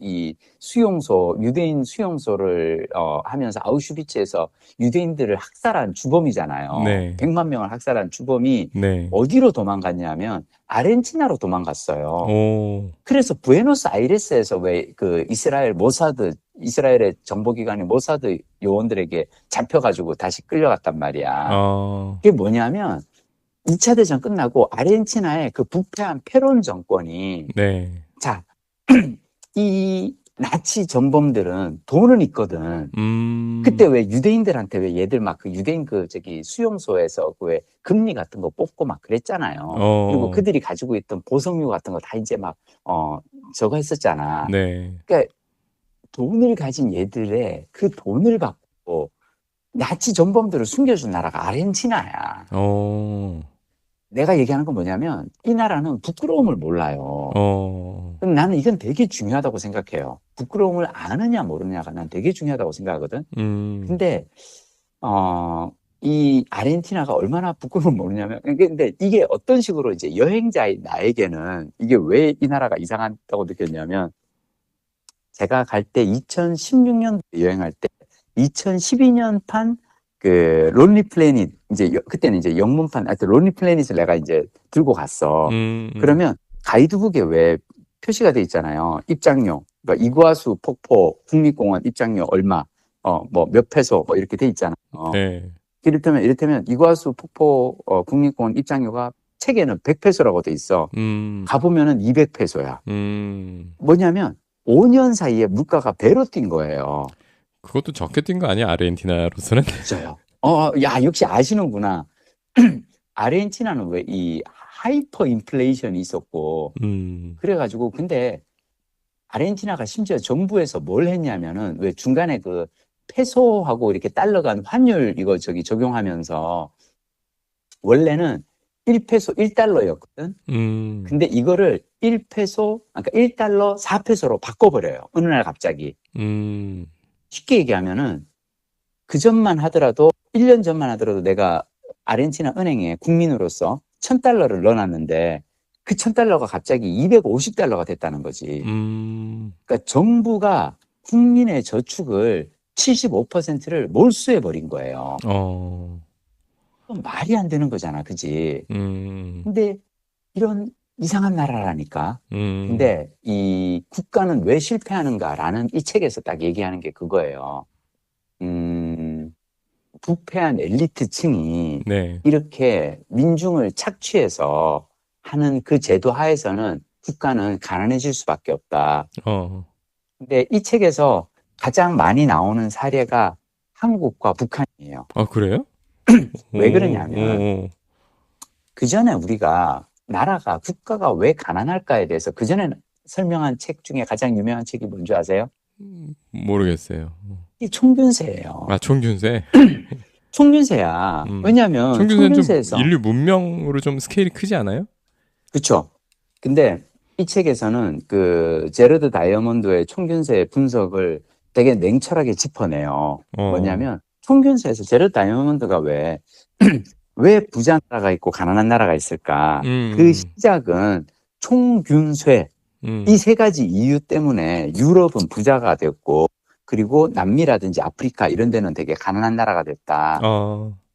이 수용소, 유대인 수용소를 하면서 아우슈비츠에서 유대인들을 학살한 주범이잖아요. 네. 100만 명을 학살한 주범이 네. 어디로 도망갔냐면 아르헨티나로 도망갔어요. 오. 그래서 부에노스아이레스에서 왜 그 이스라엘의 정보기관인 모사드 요원들에게 잡혀가지고 다시 끌려갔단 말이야. 그게 뭐냐면 2차 대전 끝나고 아르헨티나의 그 부패한 페론 정권이 네. 자, 이 나치 전범들은 돈은 있거든. 그때 왜 유대인들한테 왜 얘들 막 그 유대인 수용소에서 그 왜 금리 같은 거 뽑고 막 그랬잖아요. 그리고 그들이 가지고 있던 보석류 같은 거 다 이제 막 저거 했었잖아. 네. 그러니까 돈을 가진 얘들의 그 돈을 받고 나치 전범들을 숨겨준 나라가 아르헨티나야. 내가 얘기하는 건 뭐냐면 이 나라는 부끄러움을 몰라요. 그럼 나는 이건 되게 중요하다고 생각해요. 부끄러움을 아느냐 모르느냐가 난 되게 중요하다고 생각하거든. 근데 이 아르헨티나가 얼마나 부끄러움을 모르냐면 근데 이게 어떤 식으로 이제 여행자인 나에게는 이게 왜 이 나라가 이상하다고 느꼈냐면 제가 갈 때 2016년 여행할 때 2012년판 그 론리 플래닛 이제 그때는 이제 영문판 하여튼 론리 플래닛을 내가 이제 들고 갔어. 그러면 가이드북에 왜 표시가 돼 있잖아요. 입장료. 그러니까 이구아수 폭포 국립공원 입장료 얼마. 뭐 몇 페소 뭐 이렇게 돼 있잖아요. 네. 이를테면 이구아수 폭포 국립공원 입장료가 책에는 100페소라고 돼 있어. 가보면은 200페소야. 뭐냐면 5년 사이에 물가가 배로 뛴 거예요. 그것도 적게 뛴 거 아니야, 아르헨티나로서는? 맞아요. 야, 역시 아시는구나. 아르헨티나는 왜 이 하이퍼 인플레이션이 있었고, 그래가지고, 근데 아르헨티나가 심지어 정부에서 뭘 했냐면은, 왜 중간에 그 페소하고 이렇게 달러 간 환율 적용하면서, 원래는 1페소 1달러였거든? 근데 이거를 1페소, 그러니까 1달러 4페소로 바꿔버려요. 어느 날 갑자기. 쉽게 얘기하면은 그 전만 하더라도 1년 전만 하더라도 내가 아르헨티나 은행에 국민으로서 1,000달러를 넣어놨는데 그 1,000달러가 갑자기 250달러가 됐다는 거지. 그러니까 정부가 국민의 저축을 75%를 몰수해 버린 거예요. 말이 안 되는 거잖아, 그지? 근데 이런 이상한 나라라니까. 근데 이 국가는 왜 실패하는가라는 이 책에서 딱 얘기하는 게 그거예요. 부패한 엘리트층이 네. 이렇게 민중을 착취해서 하는 그 제도 하에서는 국가는 가난해질 수밖에 없다. 근데 이 책에서 가장 많이 나오는 사례가 한국과 북한이에요. 아, 그래요? 왜 그러냐면 그 전에 우리가 국가가 왜 가난할까에 대해서 그 전에 설명한 책 중에 가장 유명한 책이 뭔지 아세요? 모르겠어요. 이 총균세예요. 아, 총균세? 총균세야. 왜냐하면 총균세는 총균세에서 좀 인류 문명으로 좀 스케일이 크지 않아요? 그렇죠. 근데 이 책에서는 그 제러드 다이아몬드의 총균세 분석을 되게 냉철하게 짚어내요. 뭐냐면 총균세에서 제러드 다이아몬드가 왜 왜 부자 나라가 있고 가난한 나라가 있을까? 그 시작은 총균쇠, 이 세 가지 이유 때문에 유럽은 부자가 됐고, 그리고 남미라든지 아프리카 이런 데는 되게 가난한 나라가 됐다.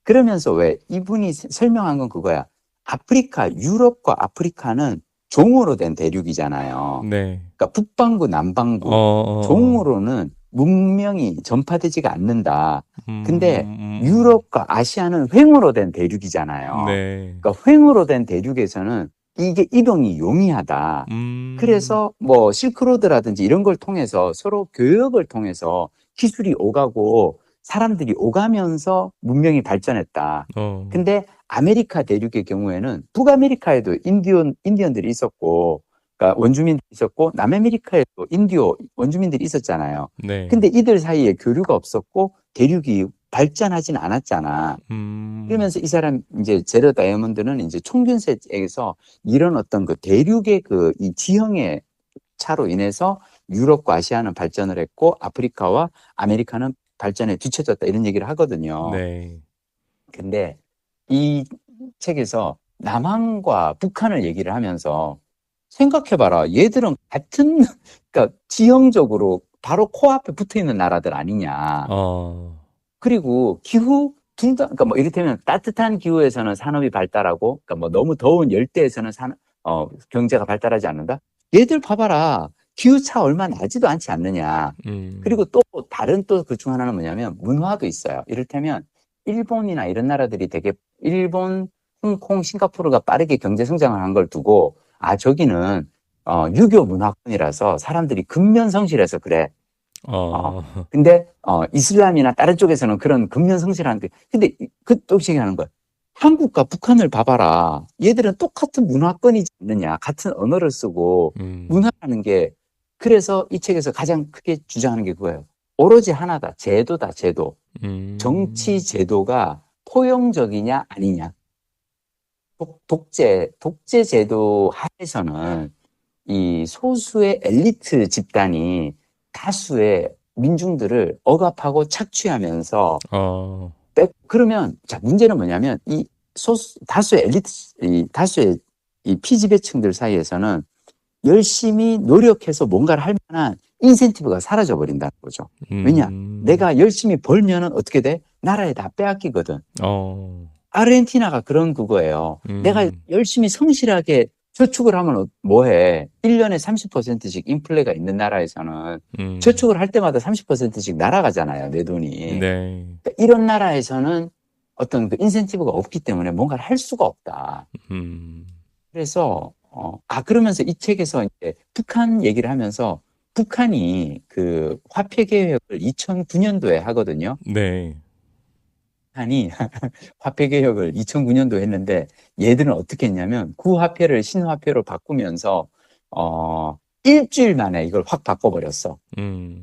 그러면서 왜 이분이 설명한 건 그거야. 유럽과 아프리카는 종으로 된 대륙이잖아요. 네. 그러니까 북반구, 남반구, 종으로는 문명이 전파되지가 않는다. 근데 유럽과 아시아는 횡으로 된 대륙이잖아요. 네. 그러니까 횡으로 된 대륙에서는 이게 이동이 용이하다. 그래서 뭐 실크로드라든지 이런 걸 통해서 서로 교역을 통해서 기술이 오가고 사람들이 오가면서 문명이 발전했다. 근데 아메리카 대륙의 경우에는 북아메리카에도 인디언들이 있었고, 그러니까 원주민들이 있었고, 남아메리카에도 인디오 원주민들이 있었잖아요. 네. 근데 이들 사이에 교류가 없었고 대륙이 발전하진 않았잖아. 그러면서 이 사람 이제 제러 다이아몬드는 이제 총균세에서 이런 어떤 그 대륙의 그 이 지형의 차로 인해서 유럽과 아시아는 발전을 했고 아프리카와 아메리카는 발전에 뒤처졌다 이런 얘기를 하거든요. 네. 근데 이 책에서 남한과 북한을 얘기를 하면서 생각해봐라. 얘들은 같은, 그러니까 지형적으로 바로 코앞에 붙어 있는 나라들 아니냐. 그리고 기후, 둘 다, 그러니까 뭐 이를테면 따뜻한 기후에서는 산업이 발달하고, 그러니까 뭐 너무 더운 열대에서는 경제가 발달하지 않는다? 얘들 봐봐라. 기후차 얼마 나지도 않지 않느냐. 그리고 또 다른 또 그 중 하나는 뭐냐면 문화도 있어요. 이를테면 일본이나 이런 나라들이 되게 일본, 홍콩, 싱가포르가 빠르게 경제 성장을 한 걸 두고 저기는 유교 문화권이라서 사람들이 근면성실해서 그래. 근데 이슬람이나 다른 쪽에서는 그런 근면성실한데 근데 또 얘기하는 거야. 한국과 북한을 봐봐라. 얘들은 똑같은 문화권이지 않느냐. 같은 언어를 쓰고 문화라는 게 그래서 이 책에서 가장 크게 주장하는 게 그거예요. 오로지 하나다. 제도다. 제도. 정치 제도가 포용적이냐 아니냐. 독재 제도 하에서는 이 소수의 엘리트 집단이 다수의 민중들을 억압하고 착취하면서 그러면 자 문제는 뭐냐면 이 다수의 엘리트 다수의 이 피지배층들 사이에서는 열심히 노력해서 뭔가를 할 만한 인센티브가 사라져 버린다는 거죠. 왜냐? 내가 열심히 벌면은 어떻게 돼? 나라에 다 빼앗기거든. 아르헨티나가 그런 그거예요. 내가 열심히 성실하게 저축을 하면 뭐해? 1년에 30%씩 인플레가 있는 나라에서는 저축을 할 때마다 30%씩 날아가잖아요. 내 돈이. 네. 그러니까 이런 나라에서는 어떤 그 인센티브가 없기 때문에 뭔가를 할 수가 없다. 그래서 그러면서 이 책에서 이제 북한 얘기를 하면서 북한이 그 화폐 개혁을 2009년도에 하거든요. 네. 북한이 화폐 개혁을 2009년도에 했는데 얘들은 어떻게 했냐면 구화폐를 신화폐로 바꾸면서 일주일 만에 이걸 확 바꿔버렸어.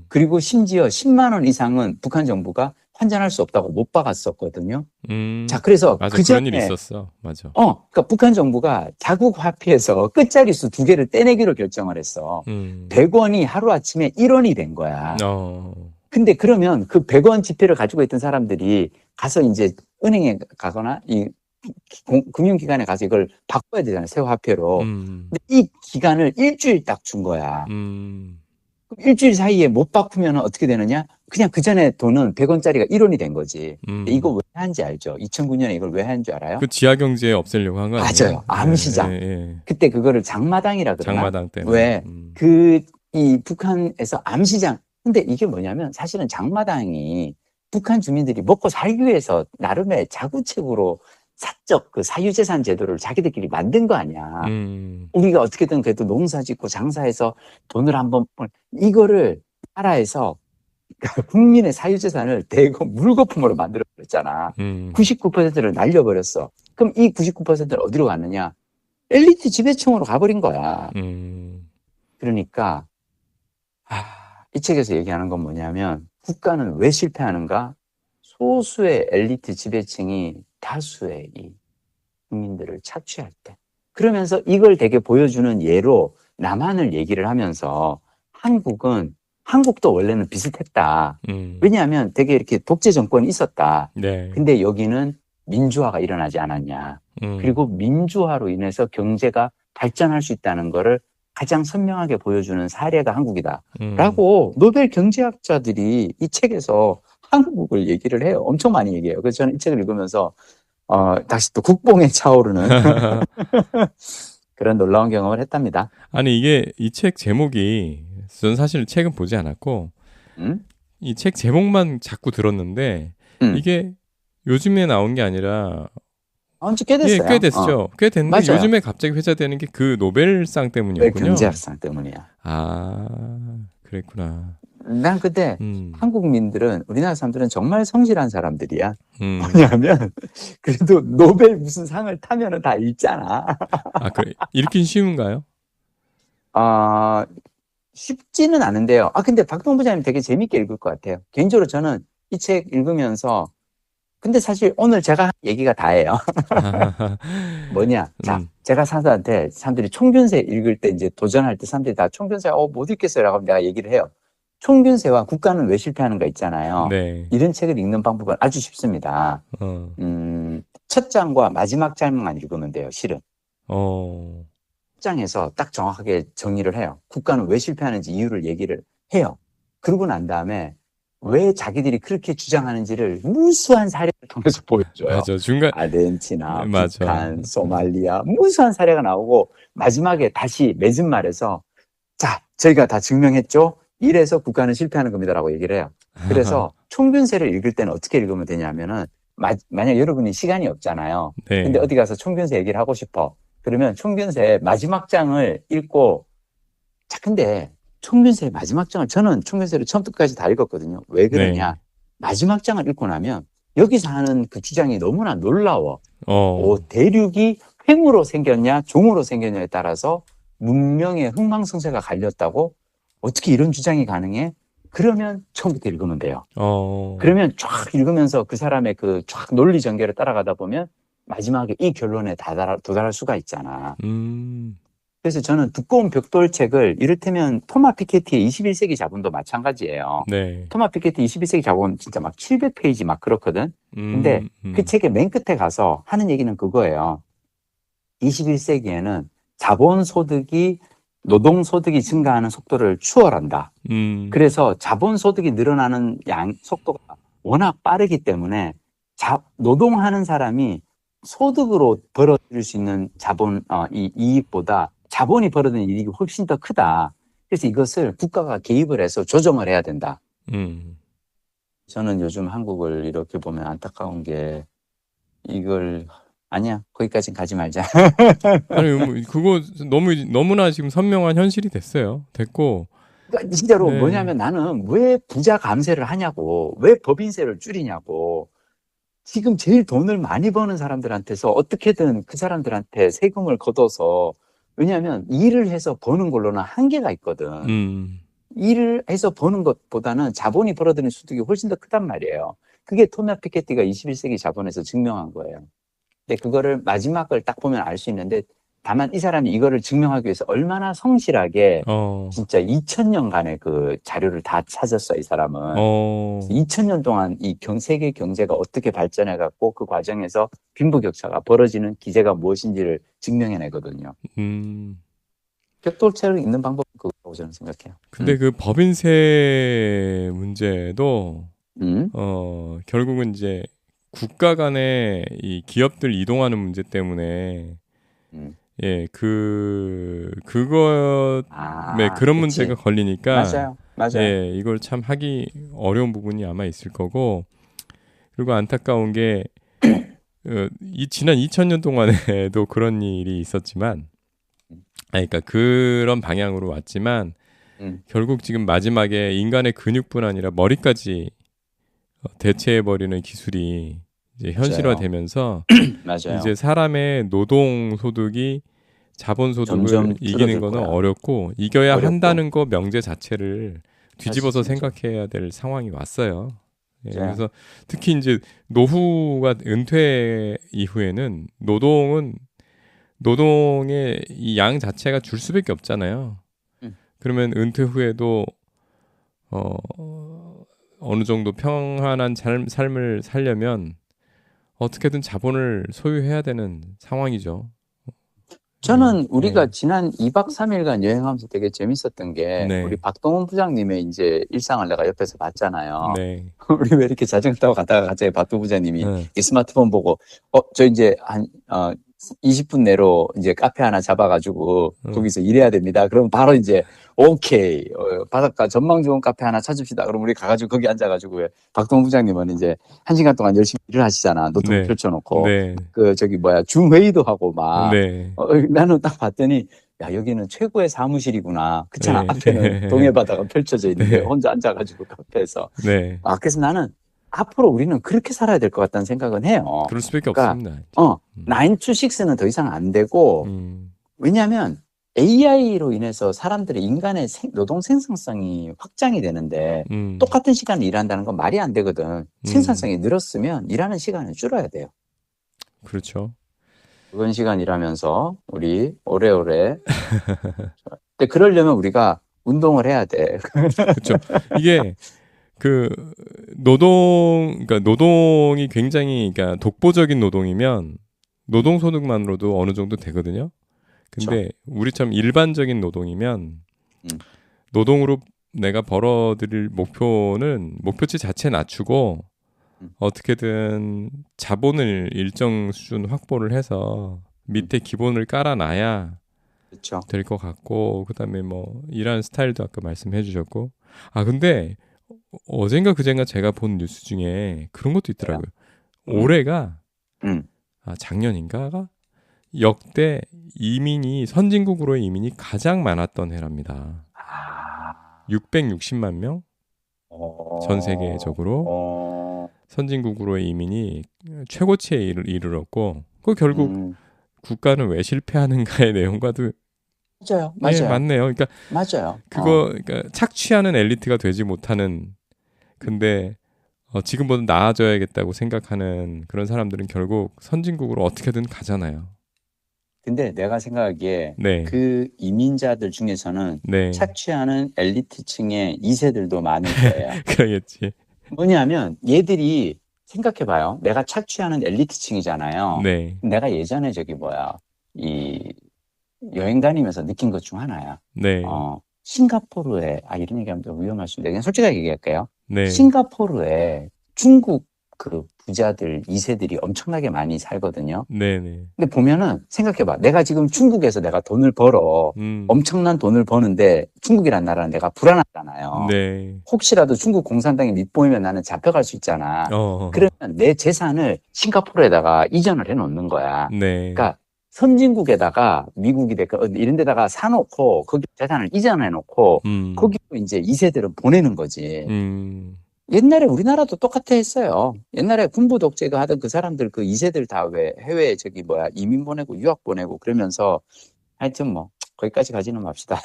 그리고 심지어 10만 원 이상은 북한 정부가 환전할 수 없다고 못 박았었거든요. 자, 그래서 맞아, 그 전에 그런 일이 있었어. 맞아. 그러니까 북한 정부가 자국 화폐에서 끝자리수 2개를 떼내기로 결정을 했어. 100원이 하루아침에 1원이 된 거야. 근데 그러면 그 100원 지폐를 가지고 있던 사람들이 가서 이제 은행에 가거나 이 금융기관에 가서 이걸 바꿔야 되잖아요. 새 화폐로. 근데 이 기간을 일주일 딱 준 거야. 일주일 사이에 못 바꾸면 어떻게 되느냐? 그냥 그 전에 돈은 100원짜리가 1원이 된 거지. 이거 왜 한지 알죠? 2009년에 이걸 왜 한 줄 알아요? 그 지하 경제에 없애려고 한 거 아니에요? 맞아요. 암시장. 예. 그때 그거를 장마당이라 그러나? 장마당 때문에. 왜? 이 북한에서 암시장. 근데 이게 뭐냐면 사실은 장마당이 북한 주민들이 먹고 살기 위해서 나름의 자구책으로 사적 그 사유재산 제도를 자기들끼리 만든 거 아니야. 우리가 어떻게든 그래도 농사 짓고 장사해서 돈을 한번 이거를 나라에서 국민의 사유재산을 대거 물거품으로 만들어버렸잖아. 99%를 날려버렸어. 그럼 이 99%를 어디로 갔느냐? 엘리트 지배층으로 가버린 거야. 그러니까 이 책에서 얘기하는 건 뭐냐면 국가는 왜 실패하는가? 소수의 엘리트 지배층이 다수의 이 국민들을 착취할 때. 그러면서 이걸 되게 보여주는 예로 남한을 얘기를 하면서 한국도 원래는 비슷했다. 왜냐하면 되게 이렇게 독재 정권이 있었다. 네. 근데 여기는 민주화가 일어나지 않았냐. 음. 그리고 민주화로 인해서 경제가 발전할 수 있다는 거를 가장 선명하게 보여주는 사례가 한국이다. 라고 노벨 경제학자들이 이 책에서 한국을 얘기를 해요. 엄청 많이 얘기해요. 그래서 저는 이 책을 읽으면서 다시 또 국뽕에 차오르는 그런 놀라운 경험을 했답니다. 아니 이게 이 책 제목이 전 사실 책은 보지 않았고 음? 이 책 제목만 자꾸 들었는데 이게 요즘에 나온 게 아니라 언제 꽤 됐어요. 꽤 됐죠. 꽤 됐는데 맞아요. 요즘에 갑자기 회자되는 게 그 노벨상 때문이었군요. 경제학상 때문이야. 아, 그랬구나. 난 근데 한국민들은 우리나라 사람들은 정말 성실한 사람들이야. 뭐냐면 그래도 노벨 무슨 상을 타면은 다 읽잖아. 아, 그래. 읽긴 쉬운가요? 쉽지는 않은데요. 근데 박동 부장님 되게 재밌게 읽을 것 같아요. 개인적으로 저는 이 책 읽으면서 근데 사실 오늘 제가 한 얘기가 다예요. 뭐냐. 자, 제가 사람들이 총균세 읽을 때 이제 도전할 때 사람들이 다 총균세 못 읽겠어요 라고 하면 내가 얘기를 해요. 총균세와 국가는 왜 실패하는가 있잖아요. 네. 이런 책을 읽는 방법은 아주 쉽습니다. 첫 장과 마지막 장만 읽으면 돼요, 실은. 첫 장에서 딱 정확하게 정의를 해요. 국가는 왜 실패하는지 이유를 얘기를 해요. 그러고 난 다음에 왜 자기들이 그렇게 주장하는지를 무수한 사례를 통해서 보여줘요. 맞아. 중간 아르헨티나, 맞아. 북한, 소말리아 무수한 사례가 나오고 마지막에 다시 맺은 말에서 자, 저희가 다 증명했죠? 이래서 국가는 실패하는 겁니다라고 얘기를 해요. 그래서 총균세를 읽을 때는 어떻게 읽으면 되냐면은 만약 여러분이 시간이 없잖아요. 네. 근데 어디 가서 총균세 얘기를 하고 싶어. 그러면 총균세 마지막 장을 읽고 자, 근데 총균세의 마지막 장을 저는 총균세를 처음부터 끝까지 다 읽었거든요. 왜 그러냐? 네. 마지막 장을 읽고 나면 여기서 하는 그 주장이 너무나 놀라워. 대륙이 횡으로 생겼냐 종으로 생겼냐에 따라서 문명의 흥망성쇠가 갈렸다고? 어떻게 이런 주장이 가능해? 그러면 처음부터 읽으면 돼요. 그러면 쫙 읽으면서 그 사람의 그 쫙 논리 전개를 따라가다 보면 마지막에 이 결론에 도달할 수가 있잖아. 그래서 저는 두꺼운 벽돌책을 이를테면 토마 피케티의 21세기 자본도 마찬가지예요. 네. 토마 피케티 21세기 자본 진짜 막 700페이지 막 그렇거든. 근데 그 책의 맨 끝에 가서 하는 얘기는 그거예요. 21세기에는 자본소득이 노동소득이 증가하는 속도를 추월한다. 그래서 자본소득이 늘어나는 속도가 워낙 빠르기 때문에 노동하는 사람이 소득으로 벌어들일 수 있는 이 이익보다 자본이 벌어들이는 이익이 훨씬 더 크다. 그래서 이것을 국가가 개입을 해서 조정을 해야 된다. 저는 요즘 한국을 이렇게 보면 안타까운 게 이걸 아니야 거기까지는 가지 말자. 아니 그거 너무나 지금 선명한 현실이 됐고. 그러니까 진짜로 네. 뭐냐면 나는 왜 부자 감세를 하냐고, 왜 법인세를 줄이냐고. 지금 제일 돈을 많이 버는 사람들한테서 어떻게든 그 사람들한테 세금을 걷어서, 왜냐하면 일을 해서 버는 걸로는 한계가 있거든. 일을 해서 버는 것보다는 자본이 벌어들이는 소득이 훨씬 더 크단 말이에요. 그게 토마 피케티가 21세기 자본에서 증명한 거예요. 근데 그거를 마지막을 딱 보면 알 수 있는데, 다만 이 사람이 이거를 증명하기 위해서 얼마나 성실하게 진짜 2000년간의 그 자료를 다 찾았어, 이 사람은. 2000년 동안 이 세계 경제가 어떻게 발전해갖고 그 과정에서 빈부격차가 벌어지는 기제가 무엇인지를 증명해내거든요. 벽돌책을 읽는 방법은 그거라고 저는 생각해요. 근데 그 법인세 문제도 결국은 이제 국가 간에 이 기업들 이동하는 문제 때문에 예, 그런 그치. 문제가 걸리니까 맞아요. 예, 이걸 참 하기 어려운 부분이 아마 있을 거고, 그리고 안타까운 게 지난 2000년 동안에도 그런 일이 있었지만, 그러니까 그런 방향으로 왔지만 결국 지금 마지막에 인간의 근육뿐 아니라 머리까지 대체해버리는 기술이 이제 현실화되면서 맞아요. 이제 사람의 노동 소득이 자본 소득을 이기는 거는 어렵고, 이겨야 한다는 거 명제 자체를 뒤집어서 생각해야 될 상황이 왔어요. 예, 그래서 특히 이제 노후가 은퇴 이후에는 노동의 이 양 자체가 줄 수밖에 없잖아요. 그러면 은퇴 후에도 어느 정도 평안한 삶을 살려면 어떻게든 자본을 소유해야 되는 상황이죠. 저는 네, 우리가 네, 지난 2박 3일간 여행하면서 되게 재밌었던 게 우리 네, 박동원 부장님의 이제 일상을 내가 옆에서 봤잖아요. 네, 우리 왜 이렇게 자전거 타고 가다가 갑자기 박동원 부장님이 어, 이 스마트폰 보고 저 이제 한 20분 내로 이제 카페 하나 잡아가지고 어, 거기서 일해야 됩니다. 그럼 바로 이제 오케이 바닷가 전망 좋은 카페 하나 찾읍시다. 그럼 우리 가가지고 거기 앉아가지고 왜 박동원 부장님은 이제 1시간 동안 열심히 일을 하시잖아. 노트북 네, 펼쳐놓고 네, 그 저기 뭐야 줌 회의도 하고 막 네, 나는 딱 봤더니 야 여기는 최고의 사무실이구나. 그렇잖아. 네, 앞에는 동해바다가 펼쳐져 있는데 네, 혼자 앉아가지고 카페에서 네. 그래서 나는 앞으로 우리는 그렇게 살아야 될 것 같다는 생각은 해요. 그럴 수밖에 그러니까 없습니다. 9 to 6는 더 이상 안 되고 음, 왜냐하면 AI로 인해서 사람들의 인간의 노동 생산성이 확장이 되는데 음, 똑같은 시간을 일한다는 건 말이 안 되거든. 음, 생산성이 늘었으면 일하는 시간을 줄여야 돼요. 그렇죠. 그런 시간 일하면서 우리 오래오래 근데 그러려면 우리가 운동을 해야 돼. 그렇죠. 이게 그 그러니까 노동이 굉장히 그러니까 독보적인 노동이면 노동소득만으로도 어느 정도 되거든요. 그렇죠. 근데 우리처럼 일반적인 노동이면 음, 노동으로 내가 벌어들일 목표치 자체 낮추고 음, 어떻게든 자본을 일정 수준 확보를 해서 음. 밑에 기본을 깔아놔야 그렇죠. 될 것 같고 그다음에 뭐 일하는 스타일도 아까 말씀해 주셨고 근데 어젠가 그젠가 제가 본 뉴스 중에 그런 것도 그래요. 있더라고요. 음, 올해가 음. 작년인가가 역대 선진국으로의 이민이 가장 많았던 해랍니다. 아, 660만 명 전 어, 세계적으로 어, 선진국으로의 이민이 최고치에 이르렀고 그 결국 음. 국가는 왜 실패하는가의 내용과도 맞아요. 예 맞아요. 맞네요. 그러니까 맞아요. 그러니까 착취하는 엘리트가 되지 못하는 근데 지금보다 나아져야겠다고 생각하는 그런 사람들은 결국 선진국으로 어떻게든 가잖아요. 근데 내가 생각하기에 네, 그 이민자들 중에서는 네, 착취하는 엘리트층의 2세들도 많을 거예요. 그러겠지. 뭐냐면 얘들이 생각해봐요. 내가 착취하는 엘리트층이잖아요. 네, 내가 예전에 저기 뭐야 이 여행 다니면서 느낀 것 중 하나야. 네, 싱가포르에 이런 얘기하면 좀 위험할 수 있는데 그냥 솔직하게 얘기할게요. 네, 싱가포르에 중국 그 부자들 2세들이 엄청나게 많이 살거든요. 네, 네. 근데 보면은 생각해봐. 내가 지금 중국에서 내가 돈을 벌어. 음, 엄청난 돈을 버는데 중국이란 나라는 내가 불안하잖아요. 네, 혹시라도 중국 공산당이 밑보이면 나는 잡혀갈 수 있잖아. 어, 그러면 내 재산을 싱가포르에다가 이전을 해 놓는 거야. 네, 그러니까 선진국에다가 미국이 됐건 이런 데다가 사놓고 거기 재산을 이전해 놓고 음, 거기로 이제 2세들은 보내는 거지. 음, 옛날에 우리나라도 똑같아 했어요. 옛날에 군부 독재가 하던 그 사람들 그 2세들 다 왜 해외에 저기 뭐야 이민 보내고 유학 보내고 그러면서 하여튼 뭐 거기까지 가지는 맙시다.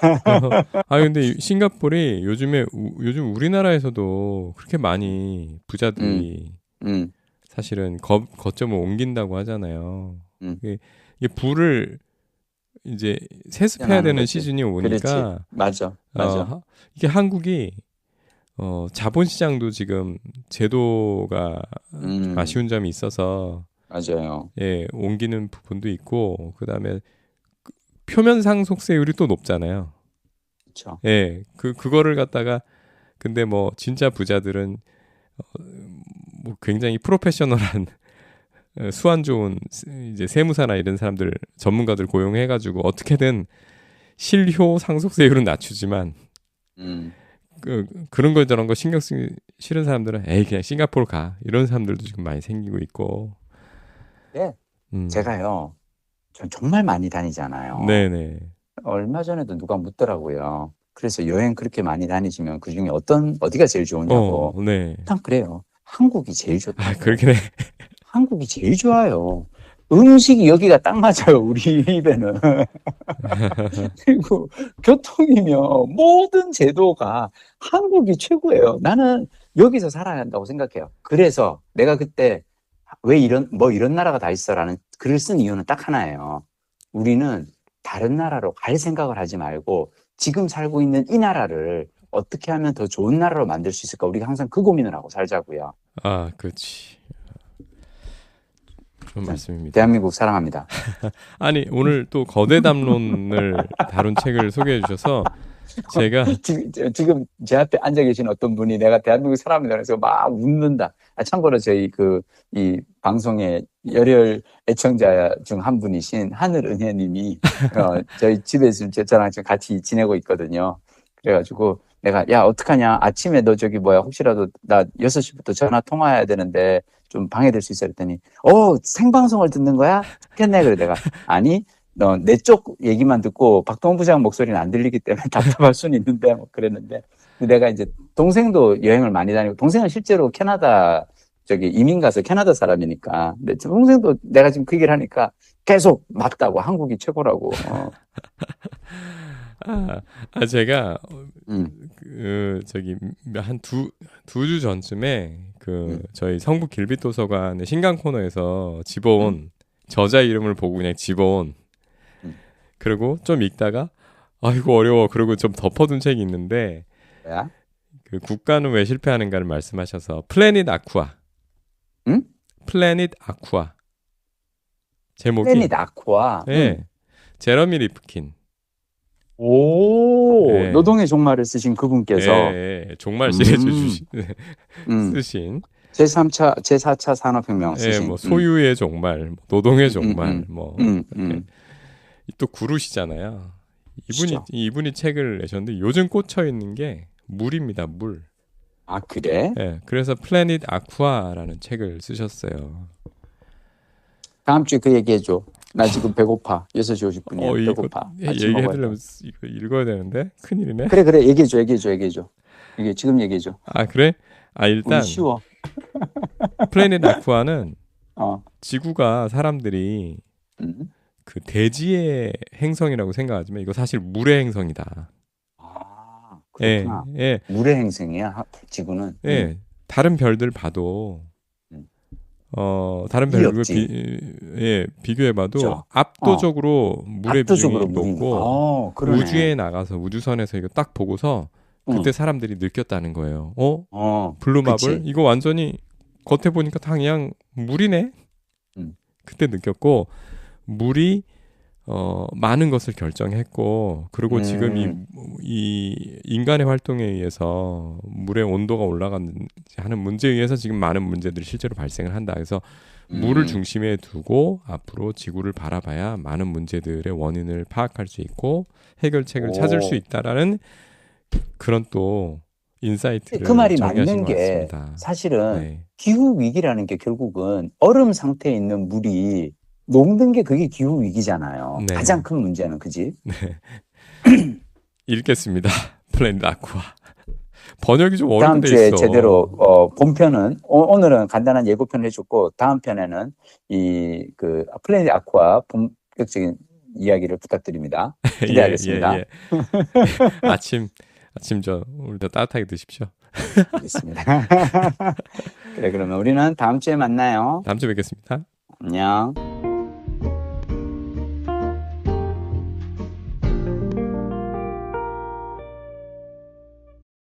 근데 싱가포르이 요즘 우리나라에서도 그렇게 많이 음, 부자들이 음, 사실은 거점을 옮긴다고 하잖아요. 음. 이게 부를 이제 세습해야 하는 되는 거지. 시즌이 그렇지. 오니까 맞아, 어, 맞아. 이게 한국이 자본시장도 지금 제도가 좀 음, 아쉬운 점이 있어서 맞아요. 예, 옮기는 부분도 있고 그다음에 표면 상속세율이 또 높잖아요. 그렇죠. 예, 그거를 갖다가 근데 뭐 진짜 부자들은 뭐 굉장히 프로페셔널한 수완 좋은 이제 세무사나 이런 사람들 전문가들 고용해가지고 어떻게든 실효 상속세율은 낮추지만 음, 그런 거 저런 거 신경 쓰기 싫은 사람들은 에이 그냥 싱가포르 가 이런 사람들도 지금 많이 생기고 있고 네. 음 제가요, 전 정말 많이 다니잖아요. 네네 얼마 전에도 누가 묻더라고요. 그래서 여행 그렇게 많이 다니시면 그 중에 어디가 제일 좋으냐고. 네. 난 그래요. 한국이 제일 좋다고. 그렇긴 해. 한국이 제일 좋아요. 음식이 여기가 딱 맞아요, 우리 입에는. 그리고 교통이며 모든 제도가 한국이 최고예요. 나는 여기서 살아야 한다고 생각해요. 그래서 내가 그때 왜 이런 나라가 다 있어라는 글을 쓴 이유는 딱 하나예요. 우리는 다른 나라로 갈 생각을 하지 말고 지금 살고 있는 이 나라를 어떻게 하면 더 좋은 나라로 만들 수 있을까? 우리가 항상 그 고민을 하고 살자고요. 그렇지. 좋은 말씀입니다. 대한민국 사랑합니다. 아니 오늘 또 거대 담론을 다룬 책을 소개해 주셔서 제가 지금 제 앞에 앉아 계신 어떤 분이 내가 대한민국 사람이다 그래서 막 웃는다. 참고로 저희 이 방송의 열혈 애청자 중 한 분이신 하늘은혜님이 저희 집에 지금 저랑 지금 같이 지내고 있거든요. 그래가지고 내가 야 어떡하냐 아침에 너 혹시라도 나 6시부터 전화 통화해야 되는데 좀 방해될 수 있어 그랬더니 생방송을 듣는 거야? 좋겠네. 그래 내가 아니 내 쪽 얘기만 듣고 박동훈 부장 목소리는 안 들리기 때문에 답답할 수는 있는데 그랬는데 내가 이제 동생도 여행을 많이 다니고 동생은 실제로 캐나다 이민 가서 캐나다 사람이니까 근데 동생도 내가 지금 그 얘기를 하니까 계속 맞다고 한국이 최고라고. 제가 한 두 주 전쯤에 저희 성북 길빛도서관의 신간 코너에서 집어온 저자 이름을 보고 그냥 집어온 그리고 좀 읽다가 이거 어려워 그리고 좀 덮어둔 책이 있는데 뭐야? 국가는 왜 실패하는가를 말씀하셔서 플래닛 아쿠아. 응? 플래닛 아쿠아. 제목이 플래닛 아쿠아. 네. 제러미 리프킨. 오, 네. 노동의 종말을 쓰신 그분께서 종말 시리즈 쓰신 제4차 산업혁명 쓰신 뭐 소유의 종말, 노동의 종말, 또 구루시잖아요. 이분이 책을 내셨는데 요즘 꽂혀 있는 게 물입니다. 물. 아 그래? 네, 그래서 플래닛 아쿠아라는 책을 쓰셨어요. 다음 주에 그 얘기해줘. 나 지금 배고파. 6시 50분이야. 배고파. 얘기해드리려면 이거 읽어야 되는데 큰일이네. 그래 얘기해줘. 지금 얘기해줘. 아 그래? 일단 쉬워. 플래닛 아쿠아는 지구가 사람들이 그 대지의 행성이라고 생각하지만 이거 사실 물의 행성이다. 아 그렇구나. 물의 행성이야 지구는. 다른 별들 봐도 다른 별과 비교해봐도 그렇죠. 압도적으로 물의 비중이 높고 그러네. 우주에 나가서 우주선에서 이거 딱 보고서 그때 사람들이 느꼈다는 거예요. 블루마블? 그치. 이거 완전히 겉에 보니까 다 그냥 물이네? 그때 느꼈고 물이 많은 것을 결정했고 그리고 지금 이 인간의 활동에 의해서 물의 온도가 올라가는지 하는 문제에 의해서 지금 많은 문제들이 실제로 발생을 한다. 그래서 물을 중심에 두고 앞으로 지구를 바라봐야 많은 문제들의 원인을 파악할 수 있고 해결책을 찾을 수 있다라는 그런 또 인사이트를 그 말이 정리하신 맞는 것 게 같습니다. 사실은 기후 위기라는 게 결국은 얼음 상태에 있는 물이 녹는 게 그게 기후 위기잖아요. 네. 가장 큰 문제는 그지? 네. 읽겠습니다. 플래닛 아쿠아. 번역이 좀 다음 어렵게 돼 주에 있어. 제대로 본편은 오늘은 간단한 예고편을 해줬고 다음 편에는 플래닛 아쿠아 본격적인 이야기를 부탁드립니다. 기대하겠습니다. 아침 오늘 더 따뜻하게 드십시오. 알겠습니다. 그래 그러면 우리는 다음 주에 만나요. 다음 주에 뵙겠습니다. 안녕.